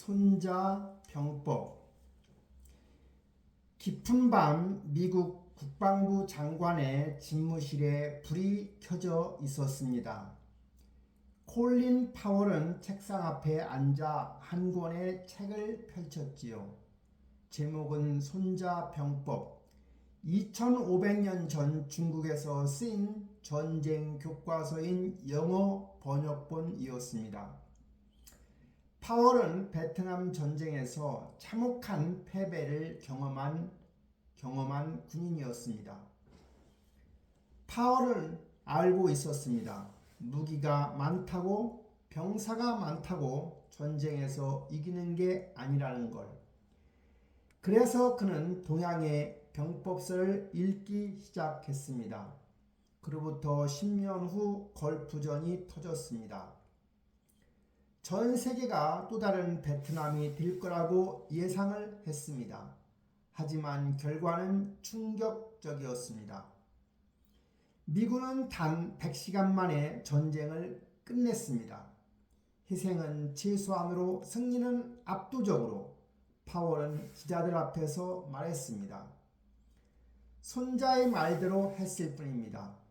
손자병법. 깊은 밤 미국 국방부 장관의 집무실에 불이 켜져 있었습니다. 콜린 파월은 책상 앞에 앉아 한 권의 책을 펼쳤지요. 제목은 손자병법. 2500년 전 중국에서 쓰인 전쟁 교과서인 영어 번역본이었습니다. 파월은 베트남 전쟁에서 참혹한 패배를 경험한 군인이었습니다. 파월은 알고 있었습니다. 무기가 많다고, 병사가 많다고 전쟁에서 이기는 게 아니라는 걸. 그래서 그는 동양의 병법서를 읽기 시작했습니다. 그로부터 10년 후 걸프전이 터졌습니다. 전 세계가 또 다른 베트남이 될 거라고 예상을 했습니다. 하지만 결과는 충격적이었습니다. 미군은 단 100시간 만에 전쟁을 끝냈습니다. 희생은 최소한으로 승리는 압도적으로. 파월은 기자들 앞에서 말했습니다. 손자의 말대로 했을 뿐입니다.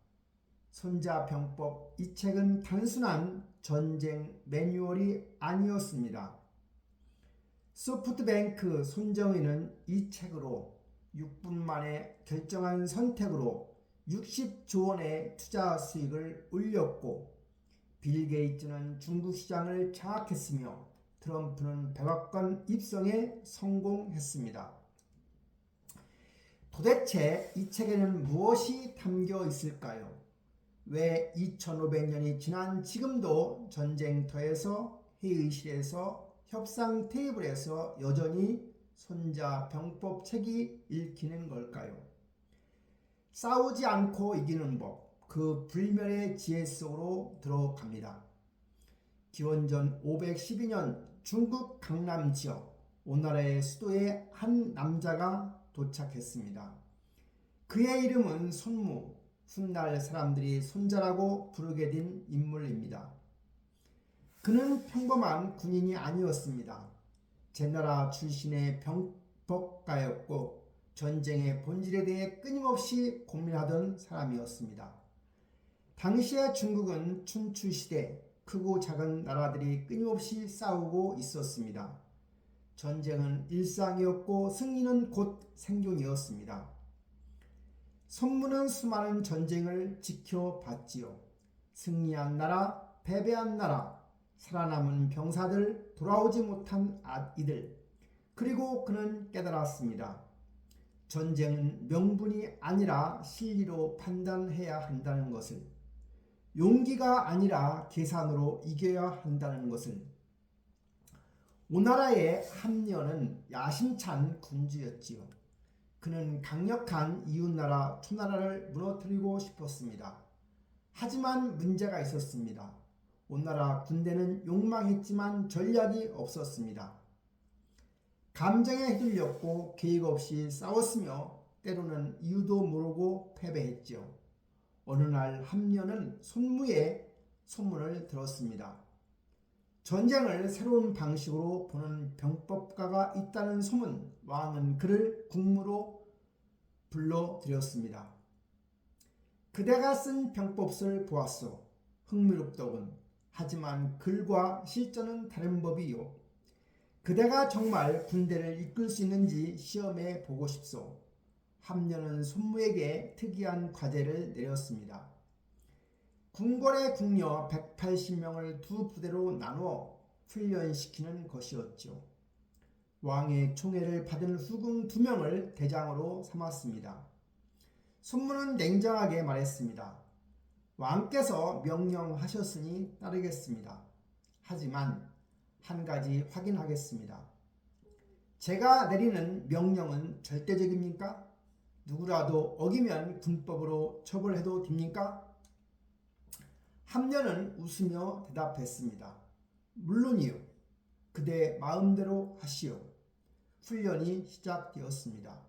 손자병법, 이 책은 단순한 전쟁 매뉴얼이 아니었습니다. 소프트뱅크 손정희는 이 책으로 6분 만에 결정한 선택으로 60조 원의 투자 수익을 올렸고, 빌 게이츠는 중국 시장을 장악했으며 트럼프는 백악관 입성에 성공했습니다. 도대체 이 책에는 무엇이 담겨 있을까요? 왜 2500년이 지난 지금도 전쟁터에서, 회의실에서, 협상 테이블에서 여전히 손자병법 책이 읽히는 걸까요? 싸우지 않고 이기는 법, 그 불멸의 지혜 속으로 들어갑니다. 기원전 512년 중국 강남 지역, 오나라의 수도에 한 남자가 도착했습니다. 그의 이름은 손무, 훗날 사람들이 손자라고 부르게 된 인물입니다. 그는 평범한 군인이 아니었습니다. 제나라 출신의 병법가였고 전쟁의 본질에 대해 끊임없이 고민하던 사람이었습니다. 당시의 중국은 춘추시대, 크고 작은 나라들이 끊임없이 싸우고 있었습니다. 전쟁은 일상이었고 승리는 곧 생존이었습니다. 손무는 수많은 전쟁을 지켜봤지요. 승리한 나라, 패배한 나라, 살아남은 병사들, 돌아오지 못한 이들. 그리고 그는 깨달았습니다. 전쟁은 명분이 아니라 실리로 판단해야 한다는 것을. 용기가 아니라 계산으로 이겨야 한다는 것을. 오나라의 함녀는 야심찬 군주였지요. 그는 강력한 이웃나라 초나라를 무너뜨리고 싶었습니다. 하지만 문제가 있었습니다. 오나라 군대는 욕망했지만 전략이 없었습니다. 감정에 휘둘렸고 계획 없이 싸웠으며 때로는 이유도 모르고 패배했지요. 어느 날 함녀는 손무의 소문을 들었습니다. 전쟁을 새로운 방식으로 보는 병법가가 있다는 소문. 왕은 그를 국무로 불러들였습니다. 그대가 쓴 병법서를 보았소. 흥미롭더군. 하지만 글과 실전은 다른 법이요. 그대가 정말 군대를 이끌 수 있는지 시험해 보고 싶소. 함녀는 손무에게 특이한 과제를 내렸습니다. 궁궐의 궁녀 180명을 두 부대로 나누어 훈련시키는 것이었죠. 왕의 총애를 받은 후궁 2명을 대장으로 삼았습니다. 손무는 냉정하게 말했습니다. 왕께서 명령하셨으니 따르겠습니다. 하지만 한 가지 확인하겠습니다. 제가 내리는 명령은 절대적입니까? 누구라도 어기면 군법으로 처벌해도 됩니까? 함녀는 웃으며 대답했습니다. 물론이요. 그대 마음대로 하시오. 훈련이 시작되었습니다.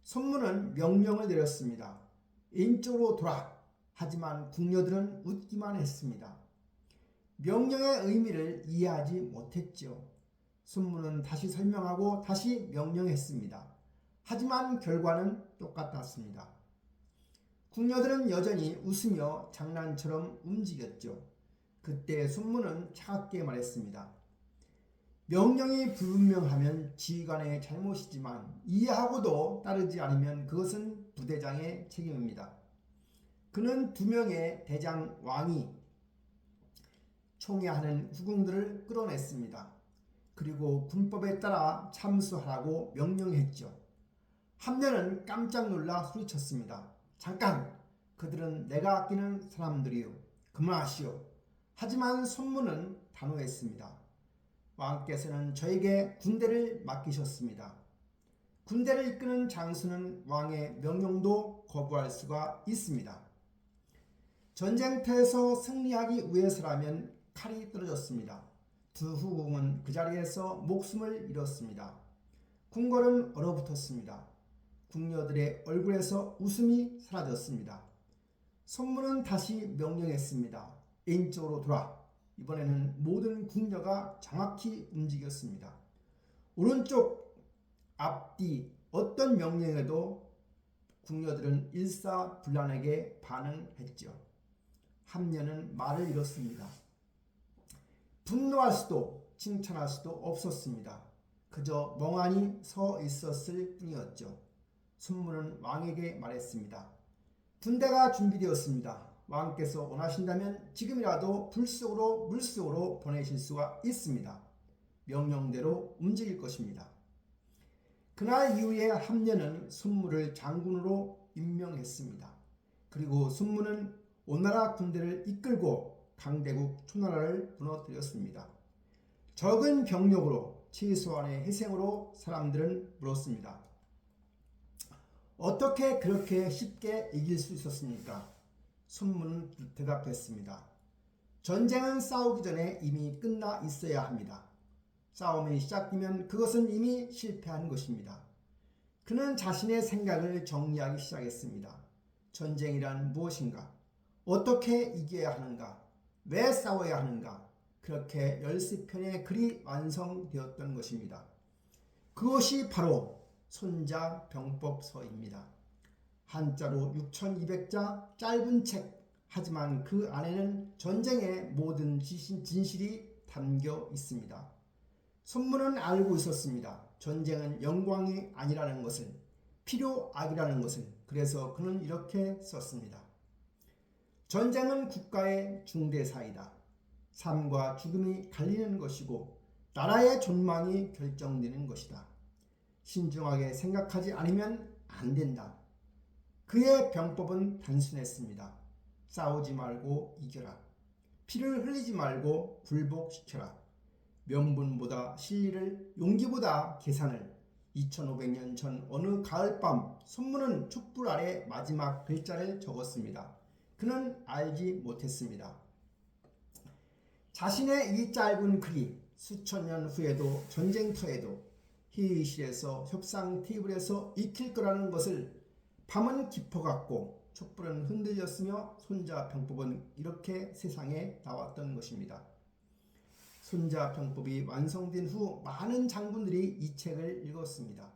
손무는 명령을 내렸습니다. 인쪽으로 돌아. 하지만 궁녀들은 웃기만 했습니다. 명령의 의미를 이해하지 못했죠. 순문은 다시 설명하고 다시 명령했습니다. 하지만 결과는 똑같았습니다. 궁녀들은 여전히 웃으며 장난처럼 움직였죠. 그때 순문은 차갑게 말했습니다. 명령이 불분명하면 지휘관의 잘못이지만 이해하고도 따르지 않으면 그것은 부대장의 책임입니다. 그는 2명의 대장 왕이 총애하는 후궁들을 끌어냈습니다. 그리고 군법에 따라 참수하라고 명령했죠. 함녀는 깜짝 놀라 소리쳤습니다. 잠깐! 그들은 내가 아끼는 사람들이요. 그만하시오. 하지만 손문은 단호했습니다. 왕께서는 저에게 군대를 맡기셨습니다. 군대를 이끄는 장수는 왕의 명령도 거부할 수가 있습니다. 전쟁터에서 승리하기 위해서라면 칼이 떨어졌습니다. 2 후궁은 그 자리에서 목숨을 잃었습니다. 궁궐은 얼어붙었습니다. 궁녀들의 얼굴에서 웃음이 사라졌습니다. 손문은 다시 명령했습니다. N쪽으로 돌아. 이번에는 모든 궁녀가 정확히 움직였습니다. 오른쪽, 앞뒤 어떤 명령에도 궁녀들은 일사불란하게 반응했죠. 함녀는 말을 잃었습니다. 분노할 수도 칭찬할 수도 없었습니다. 그저 멍하니 서 있었을 뿐이었죠. 순문은 왕에게 말했습니다. 군대가 준비되었습니다. 왕께서 원하신다면 지금이라도 불속으로 물속으로 보내실 수가 있습니다. 명령대로 움직일 것입니다. 그날 이후에 함녀는 순무를 장군으로 임명했습니다. 그리고 순무는 오나라 군대를 이끌고 강대국 초나라를 무너뜨렸습니다. 적은 병력으로 최소한의 희생으로 사람들은 물었습니다. 어떻게 그렇게 쉽게 이길 수 있었습니까? 순문은 대답했습니다. 전쟁은 싸우기 전에 이미 끝나 있어야 합니다. 싸움이 시작되면 그것은 이미 실패한 것입니다. 그는 자신의 생각을 정리하기 시작했습니다. 전쟁이란 무엇인가? 어떻게 이겨야 하는가? 왜 싸워야 하는가? 그렇게 13편의 글이 완성되었던 것입니다. 그것이 바로 손자병법서입니다. 한자로 6200자 짧은 책, 하지만 그 안에는 전쟁의 모든 진실이 담겨 있습니다. 손문은 알고 있었습니다. 전쟁은 영광이 아니라는 것을, 필요악이라는 것을. 그래서 그는 이렇게 썼습니다. 전쟁은 국가의 중대사이다. 삶과 죽음이 갈리는 것이고 나라의 존망이 결정되는 것이다. 신중하게 생각하지 않으면 안 된다. 그의 병법은 단순했습니다. 싸우지 말고 이겨라. 피를 흘리지 말고 굴복시켜라. 명분보다 실리를, 용기보다 계산을. 2500년 전 어느 가을밤 손문은 촛불 아래 마지막 글자를 적었습니다. 그는 알지 못했습니다. 자신의 이 짧은 글이 수천 년 후에도 전쟁터에도 회의실에서 협상 테이블에서 익힐 거라는 것을 밤은 깊어갔고 촛불은 흔들렸으며 손자병법은 이렇게 세상에 나왔던 것입니다. 손자병법이 완성된 후 많은 장군들이 이 책을 읽었습니다.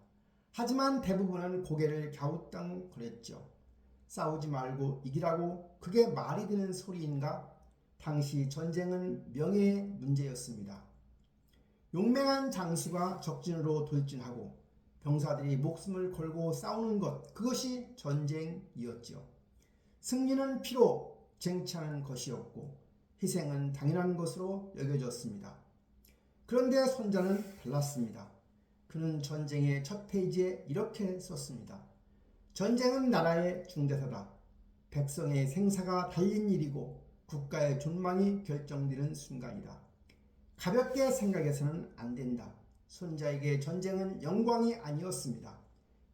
하지만 대부분은 고개를 갸우뚱거렸죠. 싸우지 말고 이기라고 그게 말이 되는 소리인가? 당시 전쟁은 명예의 문제였습니다. 용맹한 장수가 적진으로 돌진하고 병사들이 목숨을 걸고 싸우는 것, 그것이 전쟁이었죠. 승리는 피로 쟁취하는 것이었고 희생은 당연한 것으로 여겨졌습니다. 그런데 손자는 달랐습니다. 그는 전쟁의 첫 페이지에 이렇게 썼습니다. 전쟁은 나라의 중대사다. 백성의 생사가 달린 일이고 국가의 존망이 결정되는 순간이다. 가볍게 생각해서는 안 된다. 손자에게 전쟁은 영광이 아니었습니다.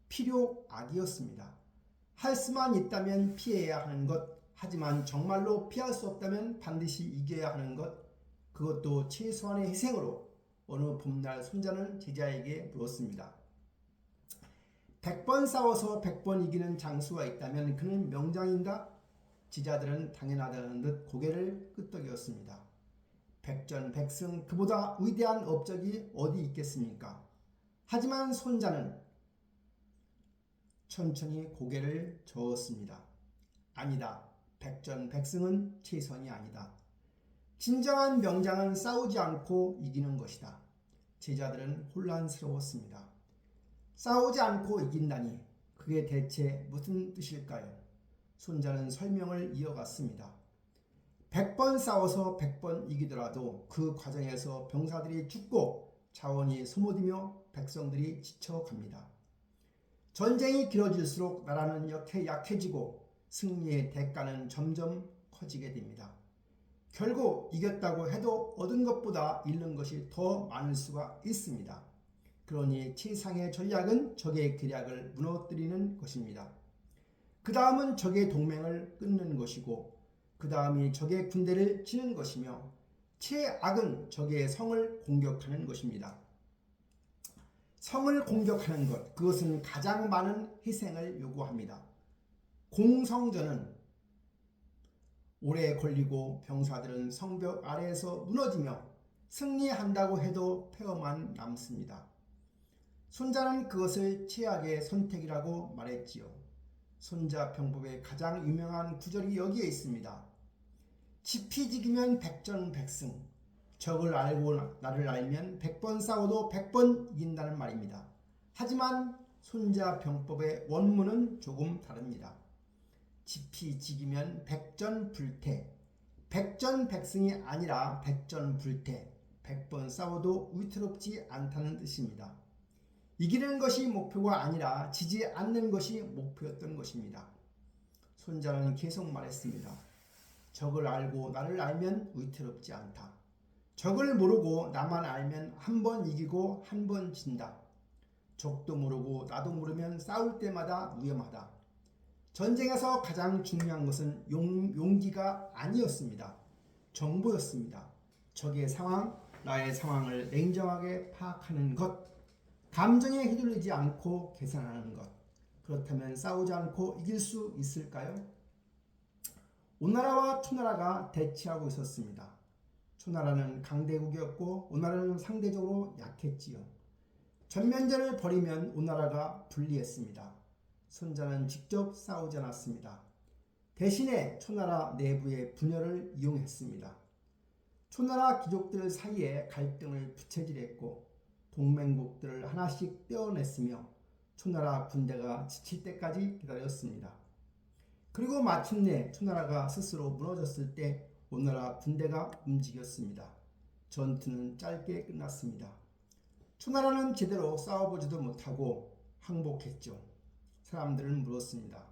필요악이었습니다. 할 수만 있다면 피해야 하는 것, 하지만 정말로 피할 수 없다면 반드시 이겨야 하는 것, 그것도 최소한의 희생으로. 어느 봄날 손자는 제자에게 물었습니다. 100번 싸워서 100번 이기는 장수가 있다면 그는 명장인가? 제자들은 당연하다는 듯 고개를 끄덕였습니다. 백전백승 그보다 위대한 업적이 어디 있겠습니까? 하지만 손자는 천천히 고개를 저었습니다. 아니다. 백전백승은 최선이 아니다. 진정한 명장은 싸우지 않고 이기는 것이다. 제자들은 혼란스러웠습니다. 싸우지 않고 이긴다니 그게 대체 무슨 뜻일까요? 손자는 설명을 이어갔습니다. 100번 싸워서 100번 이기더라도 그 과정에서 병사들이 죽고 자원이 소모되며 백성들이 지쳐갑니다. 전쟁이 길어질수록 나라는 약해지고 승리의 대가는 점점 커지게 됩니다. 결국 이겼다고 해도 얻은 것보다 잃는 것이 더 많을 수가 있습니다. 그러니 최상의 전략은 적의 계략을 무너뜨리는 것입니다. 그 다음은 적의 동맹을 끊는 것이고 그 다음이 적의 군대를 치는 것이며 최악은 적의 성을 공격하는 것입니다. 성을 공격하는 것, 그것은 가장 많은 희생을 요구합니다. 공성전은 오래 걸리고 병사들은 성벽 아래에서 무너지며 승리한다고 해도 폐허만 남습니다. 손자는 그것을 최악의 선택이라고 말했지요. 손자 병법의 가장 유명한 구절이 여기에 있습니다. 지피지기면 백전백승, 적을 알고 나를 알면 100번 싸워도 100번 이긴다는 말입니다. 하지만 손자 병법의 원문은 조금 다릅니다. 지피지기면 백전불태, 백전백승이 아니라 백전불태, 100번 싸워도 위태롭지 않다는 뜻입니다. 이기는 것이 목표가 아니라 지지 않는 것이 목표였던 것입니다. 손자는 계속 말했습니다. 적을 알고 나를 알면 위태롭지 않다. 적을 모르고 나만 알면 한 번 이기고 한 번 진다. 적도 모르고 나도 모르면 싸울 때마다 위험하다. 전쟁에서 가장 중요한 것은 용기가 아니었습니다. 정보였습니다. 적의 상황, 나의 상황을 냉정하게 파악하는 것, 감정에 휘둘리지 않고 계산하는 것. 그렇다면 싸우지 않고 이길 수 있을까요? 오나라와 초나라가 대치하고 있었습니다. 초나라는 강대국이었고 오나라는 상대적으로 약했지요. 전면전을 벌이면 오나라가 불리했습니다. 손자는 직접 싸우지 않았습니다. 대신에 초나라 내부의 분열을 이용했습니다. 초나라 귀족들 사이에 갈등을 부채질했고 동맹국들을 하나씩 떼어냈으며 초나라 군대가 지칠 때까지 기다렸습니다. 그리고 마침내 초나라가 스스로 무너졌을 때 오나라 군대가 움직였습니다. 전투는 짧게 끝났습니다. 초나라는 제대로 싸워보지도 못하고 항복했죠. 사람들은 물었습니다.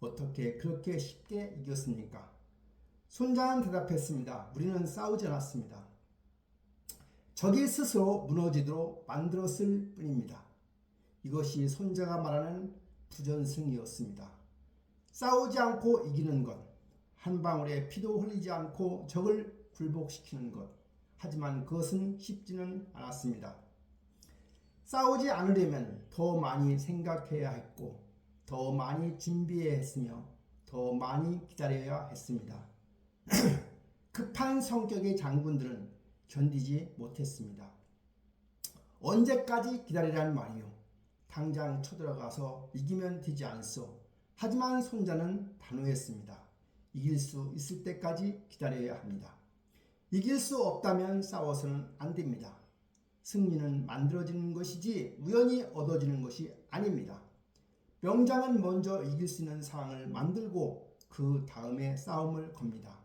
어떻게 그렇게 쉽게 이겼습니까? 손자는 대답했습니다. 우리는 싸우지 않았습니다. 적이 스스로 무너지도록 만들었을 뿐입니다. 이것이 손자가 말하는 부전승이었습니다. 싸우지 않고 이기는 것, 한 방울의 피도 흘리지 않고 적을 굴복시키는 것. 하지만 그것은 쉽지는 않았습니다. 싸우지 않으려면 더 많이 생각해야 했고 더 많이 준비해야 했으며 더 많이 기다려야 했습니다. 급한 성격의 장군들은 견디지 못했습니다. 언제까지 기다리란 말이요. 당장 쳐들어가서 이기면 되지 않소. 하지만 손자는 단호했습니다. 이길 수 있을 때까지 기다려야 합니다. 이길 수 없다면 싸워서는 안 됩니다. 승리는 만들어지는 것이지 우연히 얻어지는 것이 아닙니다. 명장은 먼저 이길 수 있는 상황을 만들고 그 다음에 싸움을 겁니다.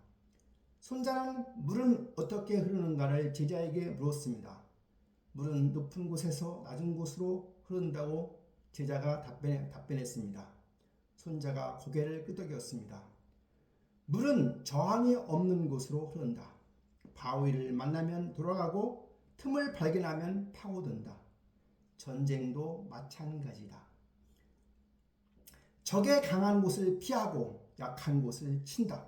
손자는 물은 어떻게 흐르는가를 제자에게 물었습니다. 물은 높은 곳에서 낮은 곳으로 흐른다고 제자가 답변했습니다. 손자가 고개를 끄덕였습니다. 물은 저항이 없는 곳으로 흐른다. 바위를 만나면 돌아가고 틈을 발견하면 파고든다. 전쟁도 마찬가지다. 적의 강한 곳을 피하고 약한 곳을 친다.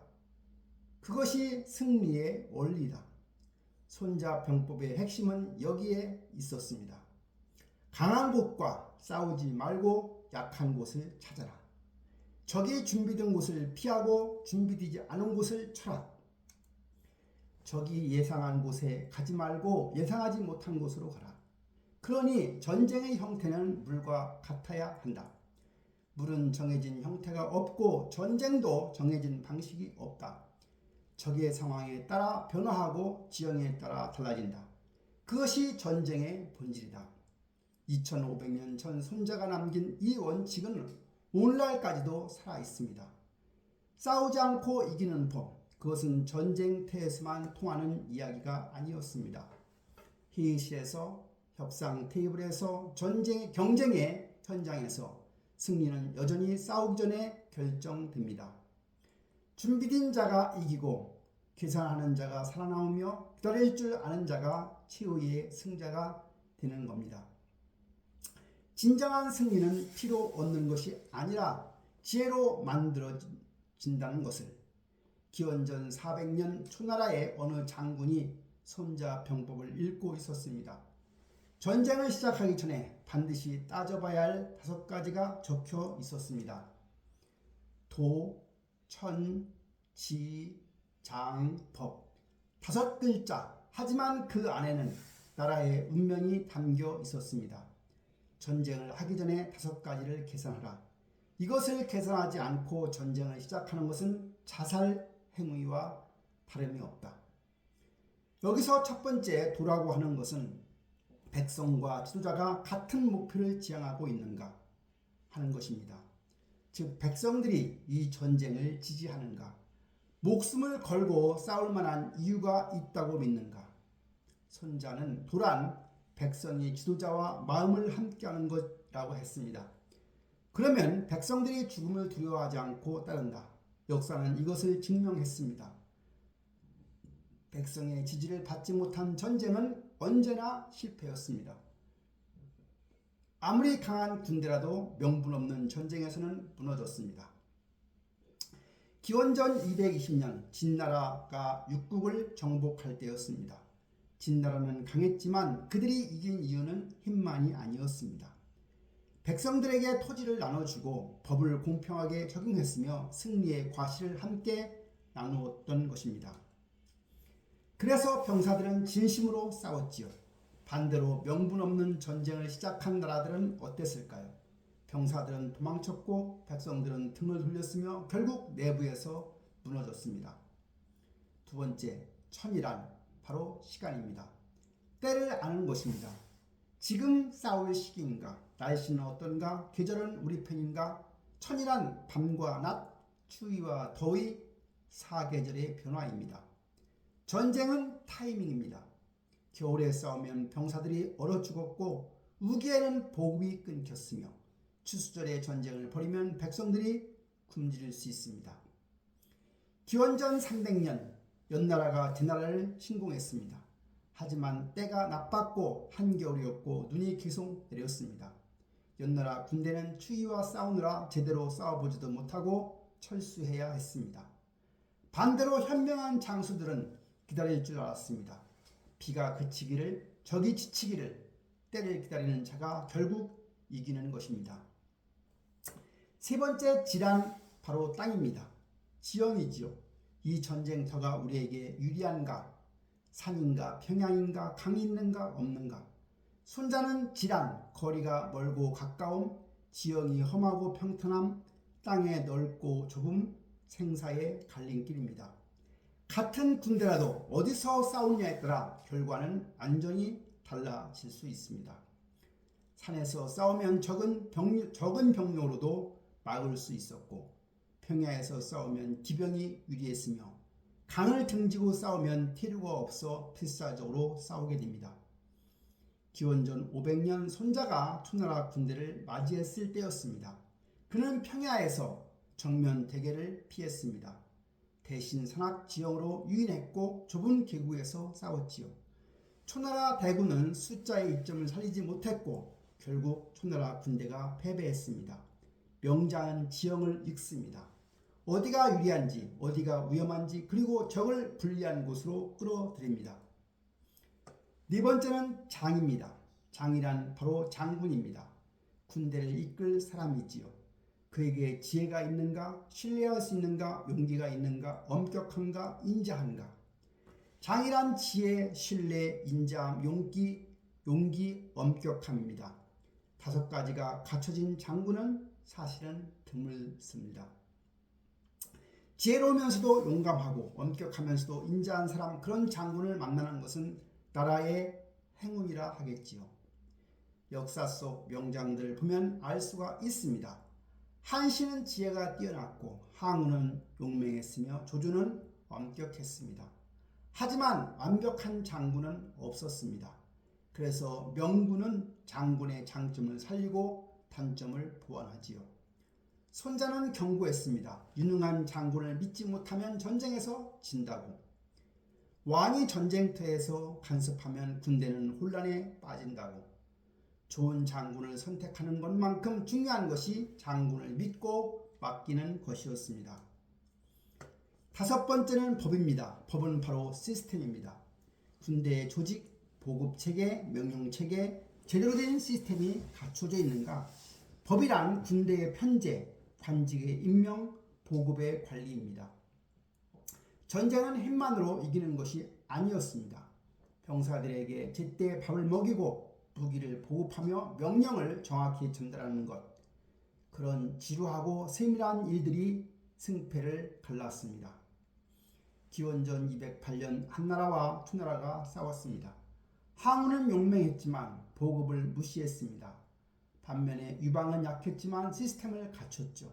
그것이 승리의 원리다. 손자 병법의 핵심은 여기에 있었습니다. 강한 곳과 싸우지 말고 약한 곳을 찾아라. 적이 준비된 곳을 피하고 준비되지 않은 곳을 쳐라. 적이 예상한 곳에 가지 말고 예상하지 못한 곳으로 가라. 그러니 전쟁의 형태는 물과 같아야 한다. 물은 정해진 형태가 없고 전쟁도 정해진 방식이 없다. 적의 상황에 따라 변화하고 지형에 따라 달라진다. 그것이 전쟁의 본질이다. 2500년 전 손자가 남긴 이 원칙은 오늘날까지도 살아있습니다. 싸우지 않고 이기는 법, 그것은 전쟁터에서만 통하는 이야기가 아니었습니다. 회의실에서, 협상 테이블에서, 경쟁의 현장에서 승리는 여전히 싸우기 전에 결정됩니다. 준비된 자가 이기고 계산하는 자가 살아나오며 기다릴 줄 아는 자가 최후의 승자가 되는 겁니다. 진정한 승리는 피로 얻는 것이 아니라 지혜로 만들어진다는 것을 기원전 400년 초나라의 어느 장군이 손자 병법을 읽고 있었습니다. 전쟁을 시작하기 전에 반드시 따져봐야 할 5가지가 적혀 있었습니다. 도, 천, 지, 장, 법. 5글자. 하지만 그 안에는 나라의 운명이 담겨 있었습니다. 전쟁을 하기 전에 5가지를 계산하라. 이것을 계산하지 않고 전쟁을 시작하는 것은 자살 행위와 다름이 없다. 여기서 첫 번째 도라고 하는 것은 백성과 지도자가 같은 목표를 지향하고 있는가 하는 것입니다. 즉 백성들이 이 전쟁을 지지하는가, 목숨을 걸고 싸울 만한 이유가 있다고 믿는가. 손자는 도란 백성이 지도자와 마음을 함께하는 것이라고 했습니다. 그러면 백성들이 죽음을 두려워하지 않고 따른다. 역사는 이것을 증명했습니다. 백성의 지지를 받지 못한 전쟁은 언제나 실패였습니다. 아무리 강한 군대라도 명분 없는 전쟁에서는 무너졌습니다. 기원전 220년 진나라가 육국을 정복할 때였습니다. 진나라는 강했지만 그들이 이긴 이유는 힘만이 아니었습니다. 백성들에게 토지를 나눠주고 법을 공평하게 적용했으며 승리의 과실을 함께 나누었던 것입니다. 그래서 병사들은 진심으로 싸웠지요. 반대로 명분 없는 전쟁을 시작한 나라들은 어땠을까요? 병사들은 도망쳤고 백성들은 등을 돌렸으며 결국 내부에서 무너졌습니다. 두 번째, 천이란 바로 시간입니다. 때를 아는 것입니다. 지금 싸울 시기인가? 날씨는 어떤가? 계절은 우리 편인가? 천이란 밤과 낮, 추위와 더위, 사계절의 변화입니다. 전쟁은 타이밍입니다. 겨울에 싸우면 병사들이 얼어 죽었고 우기에는 보급이 끊겼으며 추수절에 전쟁을 벌이면 백성들이 굶주릴 수 있습니다. 기원전 300년 연나라가 진나라를 침공했습니다. 하지만 때가 나빴고 한겨울이었고 눈이 계속 내렸습니다. 연나라 군대는 추위와 싸우느라 제대로 싸워보지도 못하고 철수해야 했습니다. 반대로 현명한 장수들은 기다릴 줄 알았습니다. 비가 그치기를, 적이 지치기를, 때를 기다리는 자가 결국 이기는 것입니다. 세 번째 질환 바로 땅입니다. 지형이지요. 이 전쟁터가 우리에게 유리한가? 산인가 평양인가 강이 있는가 없는가? 손자는 질환, 거리가 멀고 가까움, 지형이 험하고 평탄함, 땅의 넓고 좁음, 생사의 갈림길입니다. 같은 군대라도 어디서 싸우느냐에 따라 결과는 완전히 달라질 수 있습니다. 산에서 싸우면 적은 병력으로도 막을 수 있었고 평야에서 싸우면 기병이 유리했으며 강을 등지고 싸우면 필요가 없어 필사적으로 싸우게 됩니다. 기원전 500년 손자가 투나라 군대를 맞이했을 때였습니다. 그는 평야에서 정면 대결을 피했습니다. 대신 산악 지형으로 유인했고 좁은 계곡에서 싸웠지요. 초나라 대군은 숫자의 이점을 살리지 못했고 결국 초나라 군대가 패배했습니다. 명장은 지형을 읽습니다. 어디가 유리한지, 어디가 위험한지, 그리고 적을 불리한 곳으로 끌어들입니다. 네 번째는 장입니다. 장이란 바로 장군입니다. 군대를 이끌 사람이지요. 그에게 지혜가 있는가, 신뢰할 수 있는가, 용기가 있는가, 엄격한가, 인자한가. 장이란 지혜, 신뢰, 인자함, 용기, 엄격함입니다. 5가지가 갖춰진 장군은 사실은 드물습니다. 지혜로우면서도 용감하고 엄격하면서도 인자한 사람, 그런 장군을 만나는 것은 나라의 행운이라 하겠지요. 역사 속 명장들을 보면 알 수가 있습니다. 한시는 지혜가 뛰어났고 항우는 용맹했으며 조조는 엄격했습니다. 하지만 완벽한 장군은 없었습니다. 그래서 명군은 장군의 장점을 살리고 단점을 보완하지요. 손자는 경고했습니다. 유능한 장군을 믿지 못하면 전쟁에서 진다고. 왕이 전쟁터에서 간섭하면 군대는 혼란에 빠진다고. 좋은 장군을 선택하는 것만큼 중요한 것이 장군을 믿고 맡기는 것이었습니다. 5번째는 법입니다. 법은 바로 시스템입니다. 군대의 조직, 보급체계, 명령체계, 제대로 된 시스템이 갖춰져 있는가? 법이란 군대의 편제, 관직의 임명, 보급의 관리입니다. 전쟁은 힘만으로 이기는 것이 아니었습니다. 병사들에게 제때 밥을 먹이고 무기를 보급하며 명령을 정확히 전달하는 것, 그런 지루하고 세밀한 일들이 승패를 갈랐습니다. 기원전 208년 한나라와 투나라가 싸웠습니다. 항우는 용맹했지만 보급을 무시했습니다. 반면에 유방은 약했지만 시스템을 갖췄죠.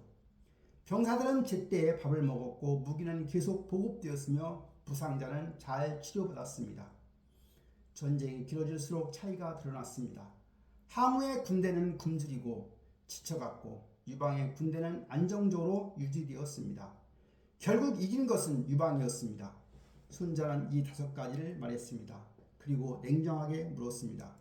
병사들은 제때 밥을 먹었고 무기는 계속 보급되었으며 부상자는 잘 치료받았습니다. 전쟁이 길어질수록 차이가 드러났습니다. 항우의 군대는 굶주리고 지쳐갔고 유방의 군대는 안정적으로 유지되었습니다. 결국 이긴 것은 유방이었습니다. 손자는 이 5가지를 말했습니다. 그리고 냉정하게 물었습니다.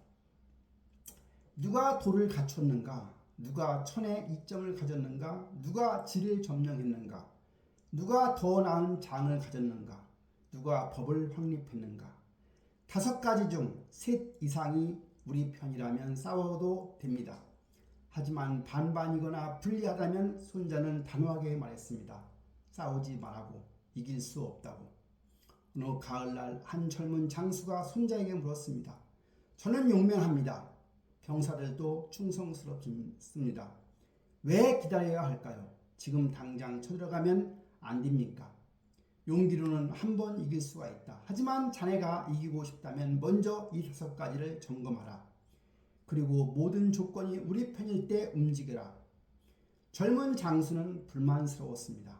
누가 도를 갖췄는가? 누가 천에 이점을 가졌는가? 누가 지를 점령했는가? 누가 더 나은 장을 가졌는가? 누가 법을 확립했는가? 5가지 중 셋 이상이 우리 편이라면 싸워도 됩니다. 하지만 반반이거나 불리하다면 손자는 단호하게 말했습니다. 싸우지 말라고. 이길 수 없다고. 어느 가을날 한 젊은 장수가 손자에게 물었습니다. 저는 용맹합니다. 병사들도 충성스럽습니다. 왜 기다려야 할까요? 지금 당장 쳐들어가면 안 됩니까? 용기로는 한 번 이길 수가 있다. 하지만 자네가 이기고 싶다면 먼저 이 5가지를 점검하라. 그리고 모든 조건이 우리 편일 때 움직여라. 젊은 장수는 불만스러웠습니다.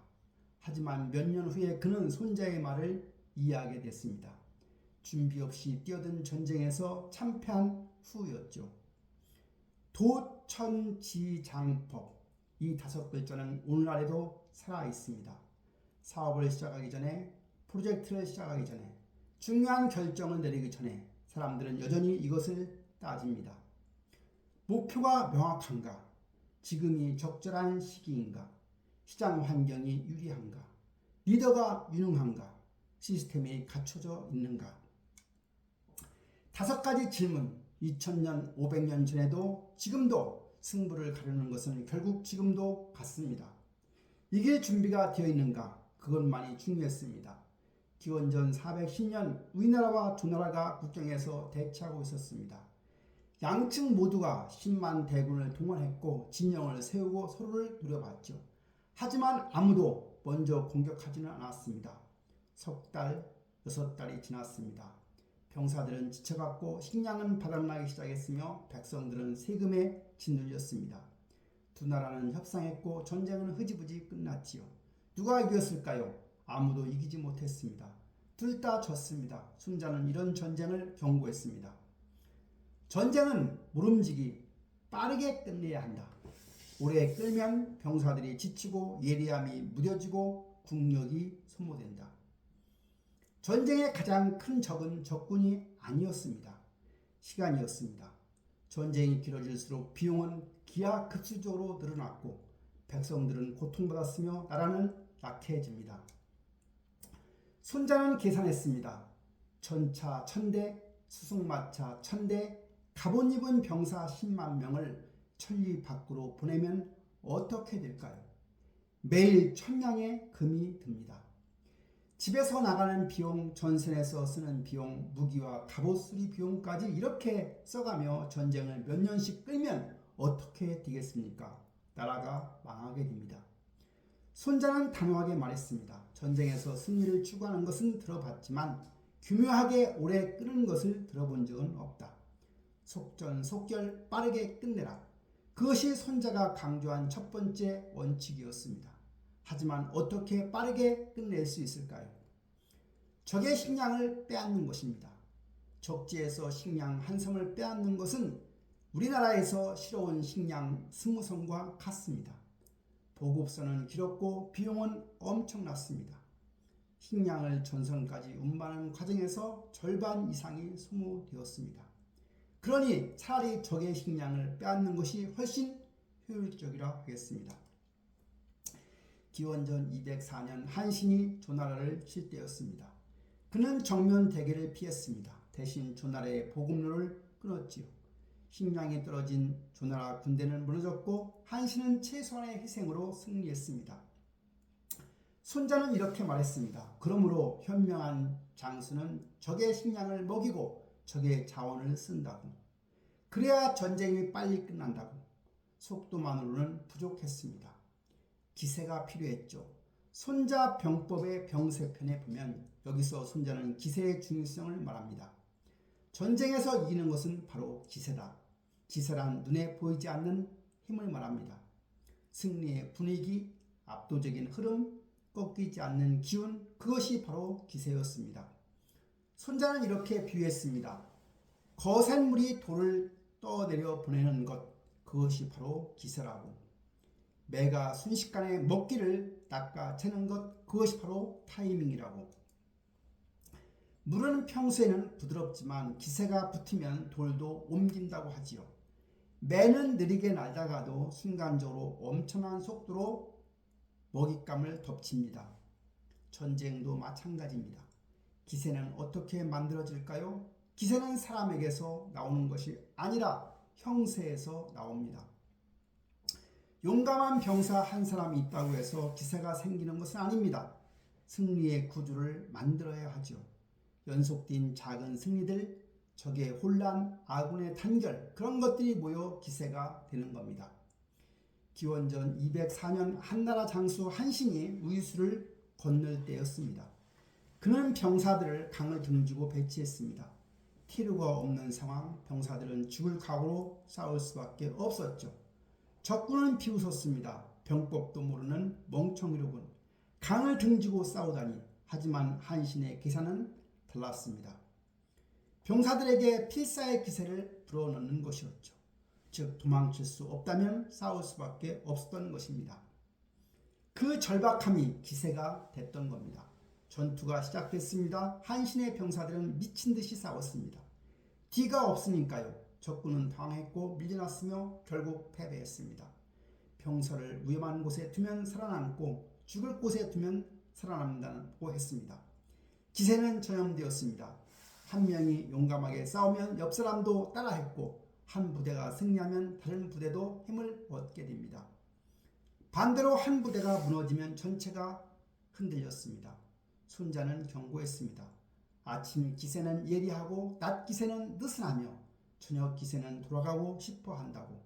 하지만 몇 년 후에 그는 손자의 말을 이해하게 됐습니다. 준비 없이 뛰어든 전쟁에서 참패한 후였죠. 도천지장법, 이 5글자는 오늘날에도 살아있습니다. 사업을 시작하기 전에, 프로젝트를 시작하기 전에, 중요한 결정을 내리기 전에 사람들은 여전히 이것을 따집니다. 목표가 명확한가? 지금이 적절한 시기인가? 시장 환경이 유리한가? 리더가 유능한가? 시스템이 갖춰져 있는가? 5가지 질문, 2000년, 500년 전에도 지금도 승부를 가르는 것은 결국 지금도 같습니다. 이길 준비가 되어 있는가? 그것만이 중요했습니다. 기원전 410년 우리나라와 조나라가 국경에서 대치하고 있었습니다. 양측 모두가 10만 대군을 동원했고 진영을 세우고 서로를 노려봤죠. 하지만 아무도 먼저 공격하지는 않았습니다. 석 달, 6달이 지났습니다. 병사들은 지쳐갔고 식량은 바닥나기 시작했으며 백성들은 세금에 짓눌렸습니다. 두 나라는 협상했고 전쟁은 흐지부지 끝났지요. 누가 이겼을까요? 아무도 이기지 못했습니다. 둘 다 졌습니다. 손자는 이런 전쟁을 경고했습니다. 전쟁은 모름지기 빠르게 끝내야 한다. 오래 끌면 병사들이 지치고 예리함이 무뎌지고 국력이 소모된다. 전쟁의 가장 큰 적은 적군이 아니었습니다. 시간이었습니다. 전쟁이 길어질수록 비용은 기하급수적으로 늘어났고 백성들은 고통받았으며 나라는 약해집니다. 손자는 계산했습니다. 전차 1000대, 수송마차 1000대, 갑옷 입은 병사 10만 명을 천리 밖으로 보내면 어떻게 될까요? 매일 1000냥의 금이 듭니다. 집에서 나가는 비용, 전선에서 쓰는 비용, 무기와 갑옷 수리 비용까지 이렇게 써가며 전쟁을 몇 년씩 끌면 어떻게 되겠습니까? 나라가 망하게 됩니다. 손자는 단호하게 말했습니다. 전쟁에서 승리를 추구하는 것은 들어봤지만 교묘하게 오래 끄는 것을 들어본 적은 없다. 속전속결 빠르게 끝내라. 그것이 손자가 강조한 첫 번째 원칙이었습니다. 하지만 어떻게 빠르게 끝낼 수 있을까요? 적의 식량을 빼앗는 것입니다. 적지에서 식량 한 섬을 빼앗는 것은 우리나라에서 실어온 식량 20섬과 같습니다. 보급선은 길었고 비용은 엄청났습니다. 식량을 전선까지 운반하는 과정에서 절반 이상이 소모되었습니다. 그러니 차라리 적의 식량을 빼앗는 것이 훨씬 효율적이라 하겠습니다. 기원전 204년 한신이 조나라를 칠 때였습니다. 그는 정면 대결을 피했습니다. 대신 조나라의 보급로를 끊었지요. 식량이 떨어진 조나라 군대는 무너졌고 한신은 최소한의 희생으로 승리했습니다. 손자는 이렇게 말했습니다. 그러므로 현명한 장수는 적의 식량을 먹이고 적의 자원을 쓴다고. 그래야 전쟁이 빨리 끝난다고. 속도만으로는 부족했습니다. 기세가 필요했죠. 손자 병법의 병세편에 보면 여기서 손자는 기세의 중요성을 말합니다. 전쟁에서 이기는 것은 바로 기세다. 기세란 눈에 보이지 않는 힘을 말합니다. 승리의 분위기, 압도적인 흐름, 꺾이지 않는 기운, 그것이 바로 기세였습니다. 손자는 이렇게 비유했습니다. 거센 물이 돌을 떠내려 보내는 것, 그것이 바로 기세라고. 매가 순식간에 먹기를 낚아채는 것, 그것이 바로 타이밍이라고. 물은 평소에는 부드럽지만 기세가 붙으면 돌도 옮긴다고 하지요. 매는 느리게 날다가도 순간적으로 엄청난 속도로 먹잇감을 덮칩니다. 전쟁도 마찬가지입니다. 기세는 어떻게 만들어질까요? 기세는 사람에게서 나오는 것이 아니라 형세에서 나옵니다. 용감한 병사 한 사람이 있다고 해서 기세가 생기는 것은 아닙니다. 승리의 구조를 만들어야 하죠. 연속된 작은 승리들, 적의 혼란, 아군의 단결, 그런 것들이 모여 기세가 되는 겁니다. 기원전 204년 한나라 장수 한신이 우유수를 건널 때였습니다. 그는 병사들을 강을 등지고 배치했습니다. 티르가 없는 상황, 병사들은 죽을 각오로 싸울 수밖에 없었죠. 적군은 비웃었습니다. 병법도 모르는 멍청이로군. 강을 등지고 싸우다니. 하지만 한신의 계산은 달랐습니다. 병사들에게 필사의 기세를 불어넣는 것이었죠. 즉 도망칠 수 없다면 싸울 수밖에 없었던 것입니다. 그 절박함이 기세가 됐던 겁니다. 전투가 시작됐습니다. 한신의 병사들은 미친 듯이 싸웠습니다. 뒤가 없으니까요. 적군은 당했고 밀려났으며 결국 패배했습니다. 병사를 위험한 곳에 두면 살아남고 죽을 곳에 두면 살아남는다고 했습니다. 기세는 전염되었습니다. 한 명이 용감하게 싸우면 옆 사람도 따라했고 한 부대가 승리하면 다른 부대도 힘을 얻게 됩니다. 반대로 한 부대가 무너지면 전체가 흔들렸습니다. 손자는 경고했습니다. 아침 기세는 예리하고 낮 기세는 느슨하며 저녁 기세는 돌아가고 싶어 한다고.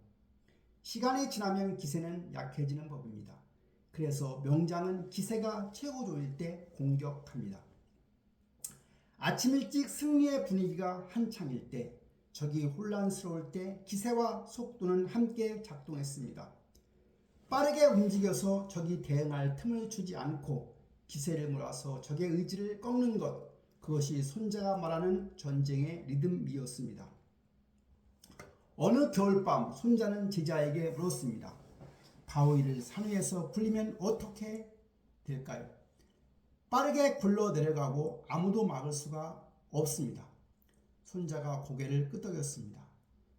시간이 지나면 기세는 약해지는 법입니다. 그래서 명장은 기세가 최고 좋을 때 공격합니다. 아침 일찍 승리의 분위기가 한창일 때, 적이 혼란스러울 때 기세와 속도는 함께 작동했습니다. 빠르게 움직여서 적이 대응할 틈을 주지 않고 기세를 몰아서 적의 의지를 꺾는 것, 그것이 손자가 말하는 전쟁의 리듬이었습니다. 어느 겨울밤 손자는 제자에게 물었습니다. 바위를 산 위에서 굴리면 어떻게 될까요? 빠르게 굴러 내려가고 아무도 막을 수가 없습니다. 손자가 고개를 끄덕였습니다.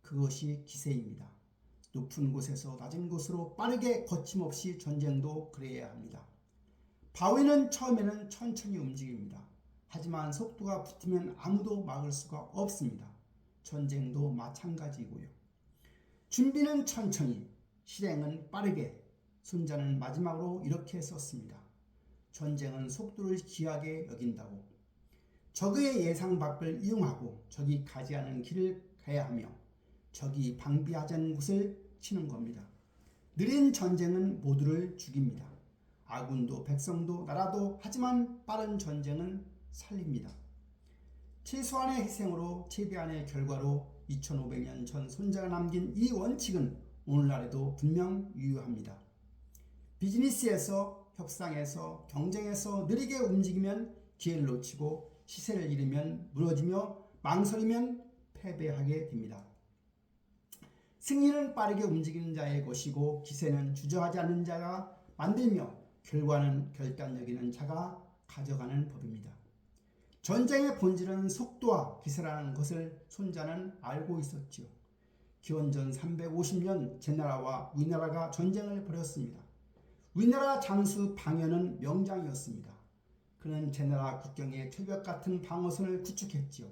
그것이 기세입니다. 높은 곳에서 낮은 곳으로 빠르게 거침없이 전쟁도 그래야 합니다. 바위는 처음에는 천천히 움직입니다. 하지만 속도가 붙으면 아무도 막을 수가 없습니다. 전쟁도 마찬가지고요. 준비는 천천히, 실행은 빠르게. 손자는 마지막으로 이렇게 썼습니다. 전쟁은 속도를 귀하게 여긴다고. 적의 예상 밖을 이용하고 적이 가지 않은 길을 가야 하며 적이 방비하지 않은 곳을 치는 겁니다. 느린 전쟁은 모두를 죽입니다. 아군도 백성도 나라도. 하지만 빠른 전쟁은 살립니다. 최소한의 희생으로 최대한의 결과로 2500년 전 손자가 남긴 이 원칙은 오늘날에도 분명 유효합니다. 비즈니스에서, 협상에서, 경쟁에서 느리게 움직이면 기회를 놓치고 시세를 잃으면 무너지며 망설이면 패배하게 됩니다. 승리는 빠르게 움직이는 자의 것이고 기세는 주저하지 않는 자가 만들며 결과는 결단력 있는 자가 가져가는 법입니다. 전쟁의 본질은 속도와 기세라는 것을 손자는 알고 있었지요. 기원전 350년 제나라와 위나라가 전쟁을 벌였습니다. 위나라 장수 방연은 명장이었습니다. 그는 제나라 국경에 철벽 같은 방어선을 구축했지요.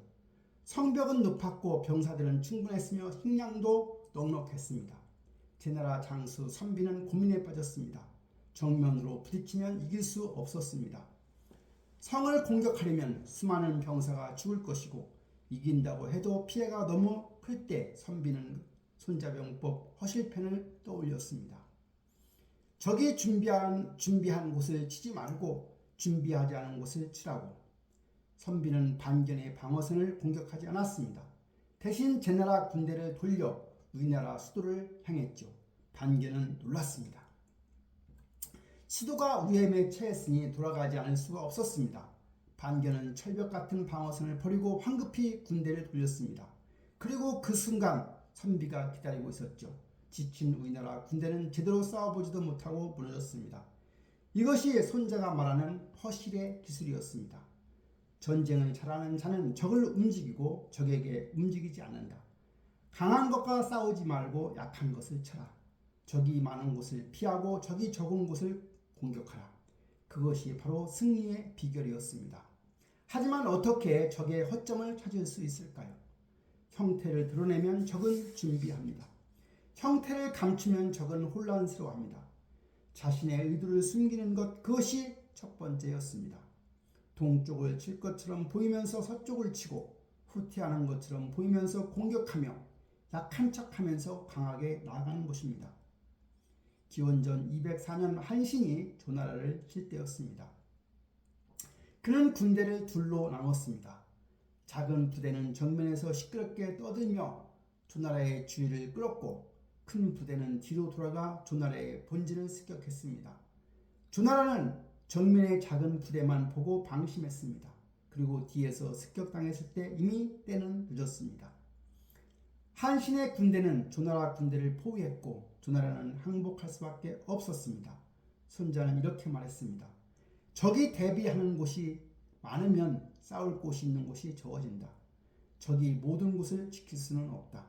성벽은 높았고 병사들은 충분했으며 식량도 넉넉했습니다. 제나라 장수 선비는 고민에 빠졌습니다. 정면으로 부딪히면 이길 수 없었습니다. 성을 공격하려면 수많은 병사가 죽을 것이고 이긴다고 해도 피해가 너무 클 때 선비는 손자병법 허실편을 떠올렸습니다. 적이 준비한 곳을 치지 말고 준비하지 않은 곳을 치라고. 선비는 반견의 방어선을 공격하지 않았습니다. 대신 제나라 군대를 돌려 위나라 수도를 향했죠. 반견은 놀랐습니다. 수도가 위험에 처했으니 돌아가지 않을 수가 없었습니다. 반견은 철벽 같은 방어선을 버리고 황급히 군대를 돌렸습니다. 그리고 그 순간 선비가 기다리고 있었죠. 지친 위나라 군대는 제대로 싸워보지도 못하고 무너졌습니다. 이것이 손자가 말하는 허실의 기술이었습니다. 전쟁을 잘하는 자는 적을 움직이고 적에게 움직이지 않는다. 강한 것과 싸우지 말고 약한 것을 쳐라. 적이 많은 곳을 피하고 적이 적은 곳을 공격하라. 그것이 바로 승리의 비결이었습니다. 하지만 어떻게 적의 허점을 찾을 수 있을까요? 형태를 드러내면 적은 준비합니다. 형태를 감추면 적은 혼란스러워합니다. 자신의 의도를 숨기는 것, 그것이 첫 번째였습니다. 동쪽을 칠 것처럼 보이면서 서쪽을 치고 후퇴하는 것처럼 보이면서 공격하며 약한 척하면서 강하게 나아가는 것입니다. 기원전 204년 한신이 조나라를 칠 때였습니다. 그는 군대를 둘로 나눴습니다. 작은 부대는 정면에서 시끄럽게 떠들며 조나라의 주의를 끌었고 큰 부대는 뒤로 돌아가 조나라의 본진을 습격했습니다. 조나라는 정면의 작은 부대만 보고 방심했습니다. 그리고 뒤에서 습격당했을 때 이미 때는 늦었습니다. 한신의 군대는 조나라 군대를 포위했고 조나라는 항복할 수밖에 없었습니다. 손자는 이렇게 말했습니다. 적이 대비하는 곳이 많으면 싸울 곳이 있는 곳이 적어진다. 적이 모든 곳을 지킬 수는 없다.